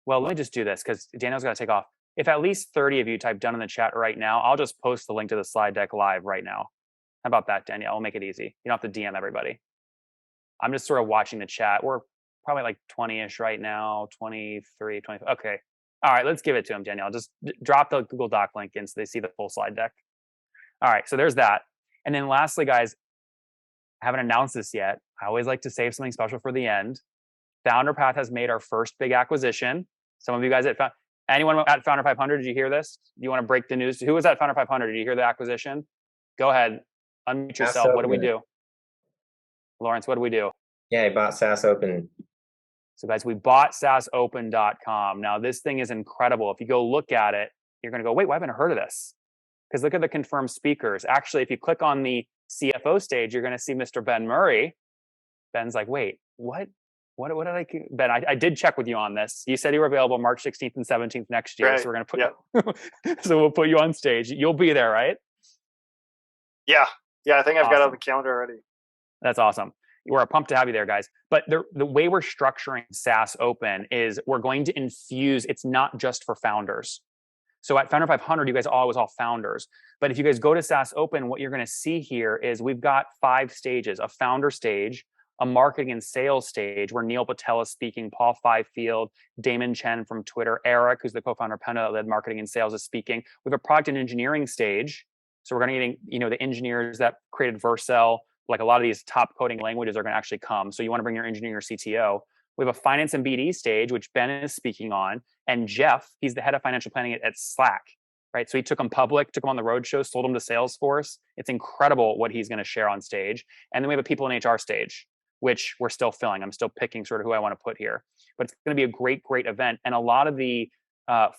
Well, let me just do this because Daniel's got to take off. If at least 30 of you type done in the chat right now, I'll just post the link to the slide deck live right now. How about that, Danielle? We'll make it easy. You don't have to DM everybody. I'm just sort of watching the chat. We're probably like 20-ish right now, 23, 25. Okay. All right, let's give it to him, Danielle. Just drop the Google Doc link in so they see the full slide deck. All right, so there's that. And then lastly, guys, I haven't announced this yet. I always like to save something special for the end. Founder Path has made our first big acquisition. Some of you guys anyone at Founder 500, did you hear this? Do you want to break the news? Who was at Founder 500? Did you hear the acquisition? Go ahead, unmute yourself. What do we do? Lawrence, what do we do? Yeah, I bought SaaS Open. So guys, we bought SaaSOpen.com. Now this thing is incredible. If you go look at it, you're going to go, wait, why haven't I heard of this? Because look at the confirmed speakers. Actually, if you click on the CFO stage, you're going to see Mr. Ben Murray. Ben's like, wait, what? What did I, Ben, I did check with you on this. You said you were available March 16th and 17th next year. Right. So we're going to put, so we'll put you on stage. You'll be there, right? Yeah. I think I've got it Awesome. on the calendar already. That's awesome. We're pumped to have you there, guys. But the way we're structuring SaaS Open is we're going to infuse, it's not just for founders. So at Founder 500, you guys are always all founders. But if you guys go to SaaS Open, what you're going to see here is we've got 5 stages: a founder stage, a marketing and sales stage where Neil Patel is speaking, Paul Fifield, Damon Chen from Twitter, Eric, who's the co-founder of Penda that led marketing and sales, is speaking. We have a product and engineering stage. So we're going to get, the engineers that created Vercel, like a lot of these top coding languages are going to actually come. So you want to bring your engineer, your CTO. We have a finance and BD stage, which Ben is speaking on. And Jeff, he's the head of financial planning at Slack, right? So he took them public, took them on the roadshow, sold them to Salesforce. It's incredible what he's going to share on stage. And then we have a people in HR stage, which we're still filling. I'm still picking sort of who I want to put here. But it's going to be a great, great event. And a lot of the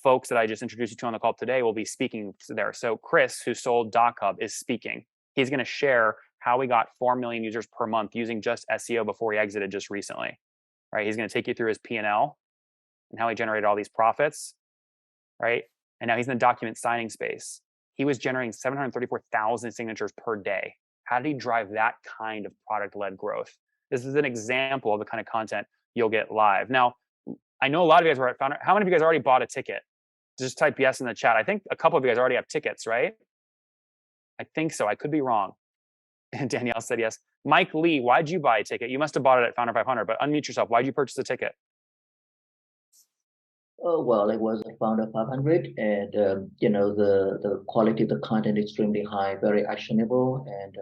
folks that I just introduced you to on the call today will be speaking there. So Chris, who sold DocHub, is speaking. He's going to share how we got 4 million users per month using just SEO before he exited just recently, right? He's going to take you through his P&L and how he generated all these profits, right? And now he's in the document signing space. He was generating 734,000 signatures per day. How did he drive that kind of product-led growth? This is an example of the kind of content you'll get live. Now, I know a lot of you guys were at Founder. How many of you guys already bought a ticket? Just type yes in the chat. I think a couple of you guys already have tickets, right? I think so. I could be wrong. And Danielle said yes. Mike Lee, why'd you buy a ticket? You must have bought it at Founder 500, but unmute yourself. Why'd you purchase a ticket? Oh, well, it was a Founder 500, and the quality of the content extremely high, very actionable, and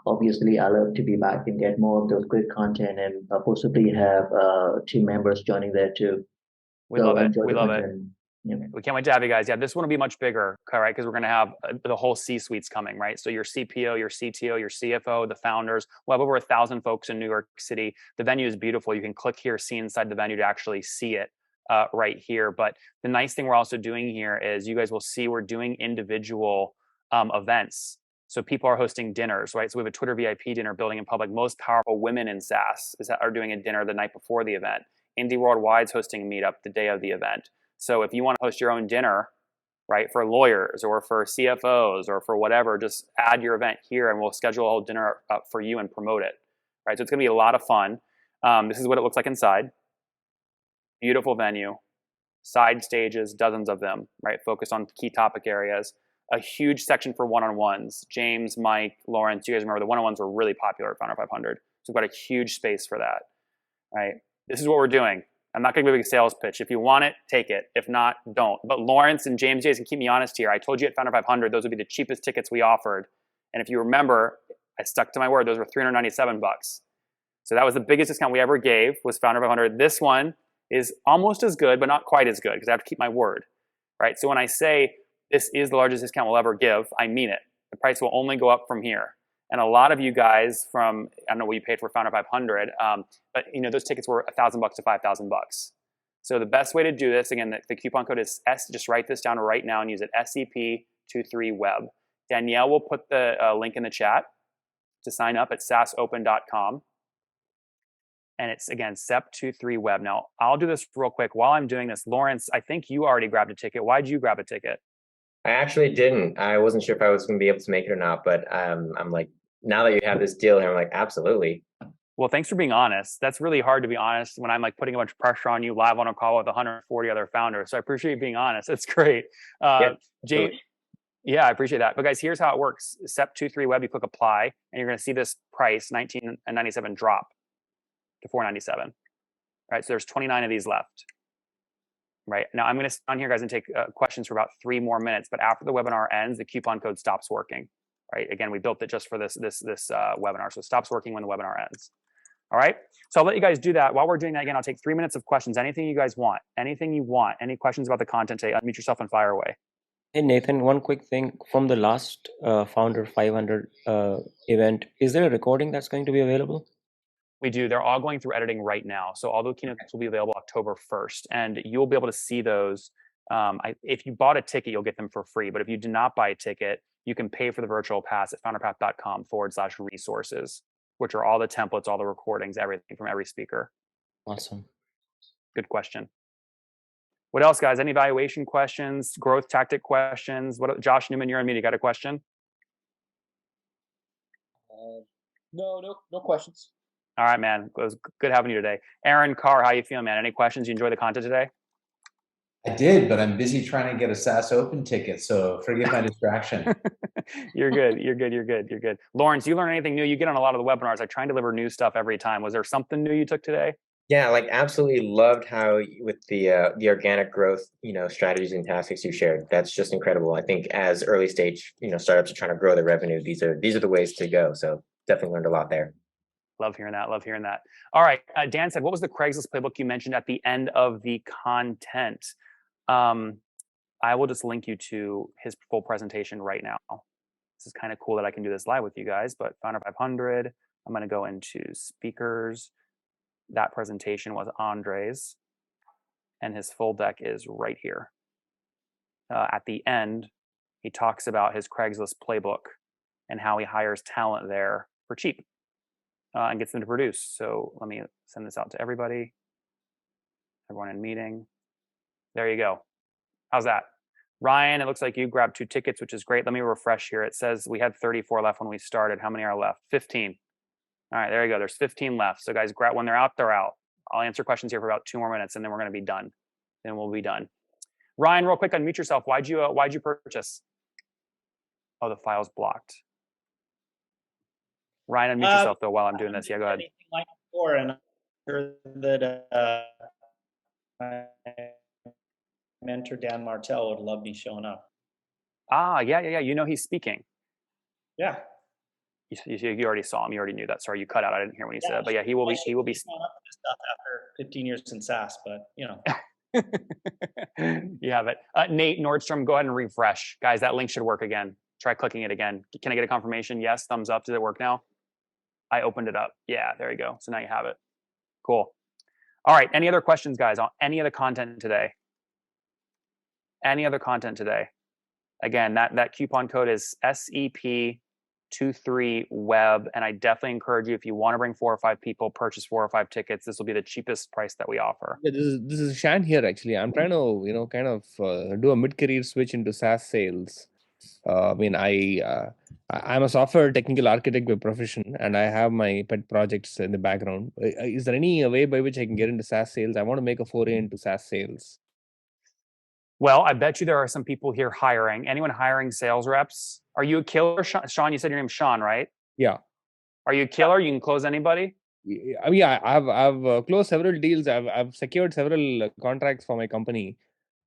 obviously I love to be back and get more of those great content, and possibly have team members joining there too. We love it. We love it. We can't wait to have you guys. Yeah, this one will be much bigger, right? Because we're going to have the whole C-suites coming, right? So your CPO, your CTO, your CFO, the founders. We'll have over 1,000 folks in New York City. The venue is beautiful. You can click here, see inside the venue to actually see it right here. But the nice thing we're also doing here is you guys will see we're doing individual events. So people are hosting dinners, right? So we have a Twitter VIP dinner, building in public. Most powerful women in SaaS are doing a dinner the night before the event. Indie Worldwide's hosting a meetup the day of the event. So if you want to host your own dinner, right, for lawyers or for CFOs or for whatever, just add your event here and we'll schedule a whole dinner up for you and promote it, right? So it's going to be a lot of fun. This is what it looks like inside. Beautiful venue, side stages, dozens of them, right? Focused on key topic areas. A huge section for one-on-ones. James, Mike, Lawrence, you guys remember the one-on-ones were really popular at Founder 500. So we've got a huge space for that, right? This is what we're doing. I'm not going to give a sales pitch. If you want it, take it. If not, don't. But Lawrence and James, you guys can keep me honest here. I told you at Founder 500, those would be the cheapest tickets we offered. And if you remember, I stuck to my word. Those were $397. So that was the biggest discount we ever gave, was Founder 500. This one is almost as good, but not quite as good, because I have to keep my word, right? So when I say this is the largest discount we'll ever give, I mean it. The price will only go up from here. And a lot of you guys from, I don't know what you paid for Founder 500, but those tickets were $1,000 to $5,000. So the best way to do this, again, the coupon code is just write this down right now and use it, SCP23Web. Danielle will put the link in the chat to sign up at SaaSOpen.com. And it's, again, Sept23Web. Now, I'll do this real quick. While I'm doing this, Lawrence, I think you already grabbed a ticket. Why'd you grab a ticket? I actually didn't. I wasn't sure if I was going to be able to make it or not, but I'm like, now that you have this deal here, I'm like, absolutely. Well, thanks for being honest. That's really hard to be honest when I'm like putting a bunch of pressure on you live on a call with 140 other founders. So I appreciate you being honest. It's great. Jay, yeah, I appreciate that. But guys, here's how it works. Sept 2.3 web, you click apply, and you're going to see this price, $19.97, drop to $4.97. Right, so there's 29 of these left. Right, now I'm going to sit on here, guys, and take questions for about 3 more minutes. But after the webinar ends, the coupon code stops working. Right, again, we built it just for this webinar, so it stops working when the webinar ends. All right, so I'll let you guys do that. While we're doing that, again, I'll take 3 minutes of questions. Anything you guys want, anything you want, any questions about the content today, unmute yourself and fire away. Hey, Nathan, one quick thing from the last Founder 500 event. Is there a recording that's going to be available? We do. They're all going through editing right now. So all the keynotes will be available October 1st. And you'll be able to see those. If you bought a ticket, you'll get them for free. But if you do not buy a ticket, you can pay for the virtual pass at founderpath.com/resources, which are all the templates, all the recordings, everything from every speaker. Awesome. Good question. What else, guys? Any evaluation questions, growth tactic questions? Josh Newman, you're on mute. You got a question? No questions. All right, man. It was good having you today. Aaron Carr, how you feeling, man? Any questions? You enjoy the content today? I did, but I'm busy trying to get a SaaS Open ticket, so forgive my distraction. You're good. You're good. Lawrence, you learn anything new? You get on a lot of the webinars. I try and deliver new stuff every time. Was there something new you took today? Yeah, like absolutely loved how with the organic growth, strategies and tactics you shared. That's just incredible. I think as early stage, startups are trying to grow their revenue, these are the ways to go. So definitely learned a lot there. Love hearing that. All right. Dan said, what was the Craigslist playbook you mentioned at the end of the content? I will just link you to his full presentation right now. This is kind of cool that I can do this live with you guys, but Founder 500, I'm going to go into speakers. That presentation was Andre's, and his full deck is right here. At the end, he talks about his Craigslist playbook and how he hires talent there for cheap and gets them to produce. So let me send this out to everybody, everyone in meeting. There you go. How's that? Ryan, it looks like you grabbed 2 tickets, which is great. Let me refresh here. It says we had 34 left when we started. How many are left? 15. All right, there you go. There's 15 left. So guys, when they're out, they're out. I'll answer questions here for about 2 more minutes, and then we're going to be done. Then we'll be done. Ryan, real quick, unmute yourself. Why'd you purchase? Oh, the file's blocked. Ryan, unmute yourself though while I'm doing this. Yeah, go ahead. Like before, and I'm sure that my mentor Dan Martell would love me showing up. Ah, yeah. You know he's speaking. Yeah. You already saw him. You already knew that. Sorry, you cut out. I didn't hear when you said it. But yeah, he will be. Showing up with this stuff after 15 years in SaaS, but You have it. Nate Nordstrom, go ahead and refresh. Guys, that link should work again. Try clicking it again. Can I get a confirmation? Yes, thumbs up. Does it work now? I opened it up. Yeah, there you go. So now you have it. Cool. All right. Any other questions, guys, on any of the content today? Any other content today? Again, that coupon code is SEP23WEB. And I definitely encourage you, if you want to bring 4 or 5 people, purchase 4 or 5 tickets. This will be the cheapest price that we offer. Yeah, this is Shan here, actually. I'm trying to, do a mid-career switch into SaaS sales. I'm a software technical architect by profession, and I have my pet projects in the background. Is there any way by which I can get into SaaS sales? I want to make a foray into SaaS sales. Well, I bet you there are some people here hiring. Anyone hiring sales reps? Are you a killer, Sean? You said your name's Sean, right? Yeah. Are you a killer? You can close anybody? Yeah, I've closed several deals. I've secured several contracts for my company.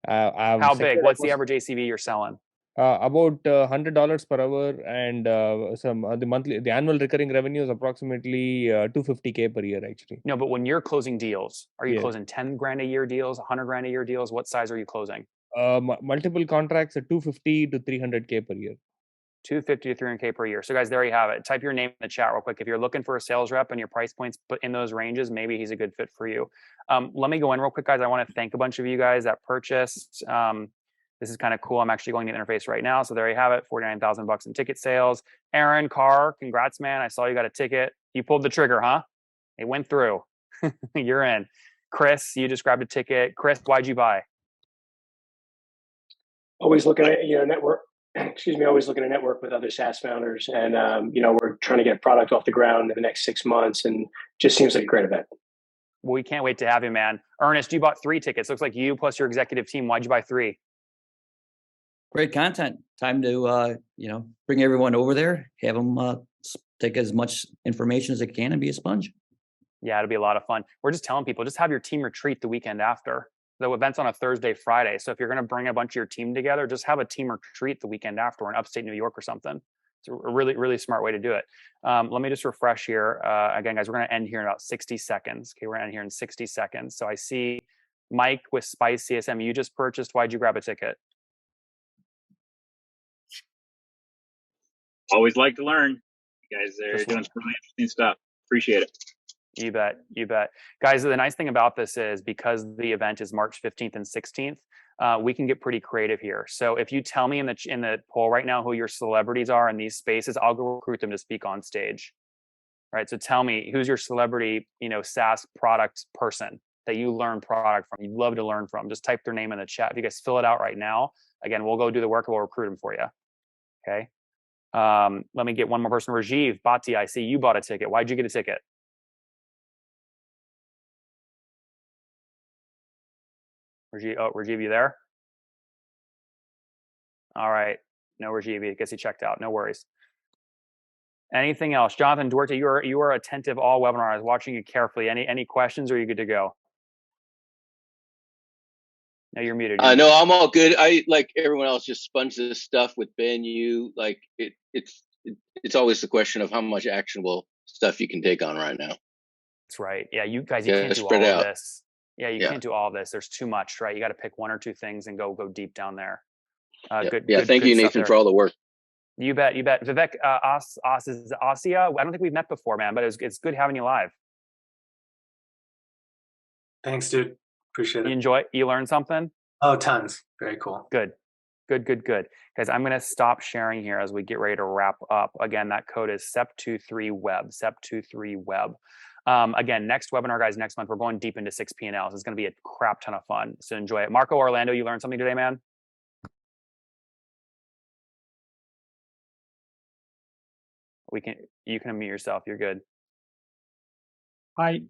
How big? What's the average ACV you're selling? About $100 per hour, and the annual recurring revenue is approximately $250K per year, actually. No, but when you're closing deals, are you closing 10 grand a year deals, 100 grand a year deals? What size are you closing? Multiple contracts at 250 to 300K per year. 250 to 300K per year. So guys, there you have it. Type your name in the chat real quick. If you're looking for a sales rep and your price points put in those ranges, maybe he's a good fit for you. Let me go in real quick, guys. I want to thank a bunch of you guys that purchased. This is kind of cool. I'm actually going to the interface right now. So there you have it. $49,000 in ticket sales. Aaron Carr, congrats, man. I saw you got a ticket. You pulled the trigger, huh? It went through. You're in. Chris, you just grabbed a ticket. Chris, why'd you buy? Always looking at network excuse me, always looking to network with other SaaS founders, and we're trying to get a product off the ground in the next 6 months, and just seems like a great event. Well, we can't wait to have you, man. Ernest, you bought 3 tickets. Looks like you plus your executive team. Why'd you buy 3? Great content. Time to bring everyone over there, have them take as much information as they can and be a sponge. Yeah, it'll be a lot of fun. We're just telling people, just have your team retreat the weekend after. The event's on a Thursday, Friday. So if you're going to bring a bunch of your team together, just have a team retreat the weekend after in upstate New York or something. It's a really, really smart way to do it. Let me just refresh here. Again, guys, we're going to end here in about 60 seconds. Okay, we're going to end here in 60 seconds. So I see Mike with Spice CSM. You just purchased. Why'd you grab a ticket? Always like to learn. You guys are doing some really interesting stuff. Appreciate it. You bet. You bet. Guys, the nice thing about this is because the event is March 15th and 16th, we can get pretty creative here. So if you tell me in the poll right now who your celebrities are in these spaces, I'll go recruit them to speak on stage. Right. So tell me who's your celebrity, SaaS product person that you learn product from, you'd love to learn from. Just type their name in the chat. If you guys fill it out right now, again, we'll go do the work and we'll recruit them for you. Okay. Let me get one more person. Rajiv Bhatti, I see you bought a ticket. Why'd you get a ticket? Rajiv, you there? All right. No, Rajiv, I guess he checked out. No worries. Anything else? Jonathan Duarte, you are attentive all webinar. I was watching you carefully. Any questions or are you good to go? No, you're muted. No, I'm all good. I, like everyone else, just sponge this stuff with Ben. It's always the question of how much actionable stuff you can take on right now. That's right. Yeah, you guys, you can't do all of this. Yeah, you can't do all of this. There's too much, right? You got to pick 1 or 2 things and go deep down there. Good. Thank you, Nathan, for all the work. You bet. Vivek Asia. I don't think we've met before, man, but it's good having you live. Thanks, dude. Appreciate it. You learned something? Oh, tons. Very cool. Good. Guys, I'm going to stop sharing here as we get ready to wrap up. Again, that code is Sept23Web, Sept23Web. Again, next webinar, guys, next month, we're going deep into 6 P&Ls. It's going to be a crap ton of fun. So enjoy it. Marco Orlando, you learned something today, man? You can unmute yourself. You're good. Bye.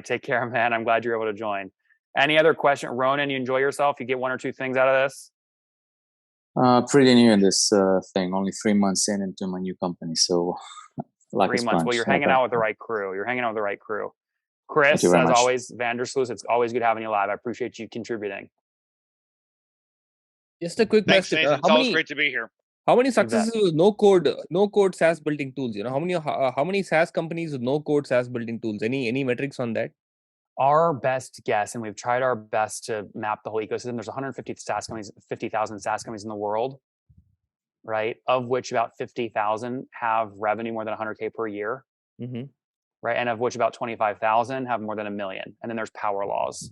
Take care, man. I'm glad you're able to join. Any other question? Ronan, you enjoy yourself? You get 1 or 2 things out of this? Pretty new in this thing. Only 3 months into my new company, so 3 months. Well, you're hanging out with the right crew. Chris, as always, Vandersloot, it's always good having you live. I appreciate you contributing. Just a quick question. It's always great to be here. How many successes with no code SaaS building tools? How many SaaS companies with no code SaaS building tools? Any metrics on that? Our best guess, and we've tried our best to map the whole ecosystem. There's 50,000 SaaS companies in the world, right? Of which about 50,000 have revenue more than 100K per year, right? And of which about 25,000 have more than $1 million. And then there's power laws,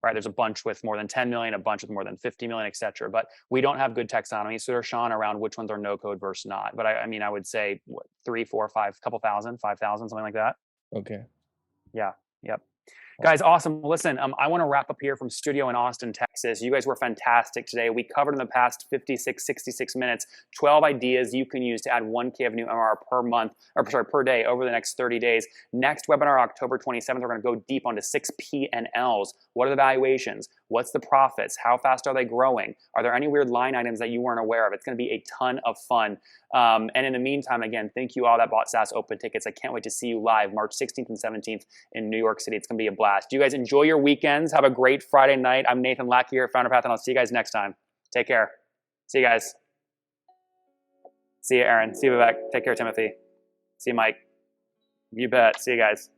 right? There's a bunch with more than 10 million, a bunch with more than 50 million, et cetera. But we don't have good taxonomy, so Sean, around which ones are no code versus not. But I mean, I would say 3, 4, 5, couple thousand, 5,000, something like that. Okay. Yeah. Yep. Guys, awesome. Listen, I want to wrap up here from studio in Austin, Texas. You guys were fantastic today. We covered in the past 66 minutes, 12 ideas you can use to add 1K of new MRR per day over the next 30 days. Next webinar, October 27th, we're going to go deep onto 6 P&Ls. What are the valuations? What's the profits? How fast are they growing? Are there any weird line items that you weren't aware of? It's going to be a ton of fun. And in the meantime, again, thank you all that bought SaaS Open tickets. I can't wait to see you live March 16th and 17th in New York City. It's going to be a blast. You guys enjoy your weekends. Have a great Friday night. I'm Nathan Latka here at Founder Path, and I'll see you guys next time. Take care. See you guys. See you, Aaron. See you, Vivek. Take care, Timothy. See you, Mike. You bet. See you guys.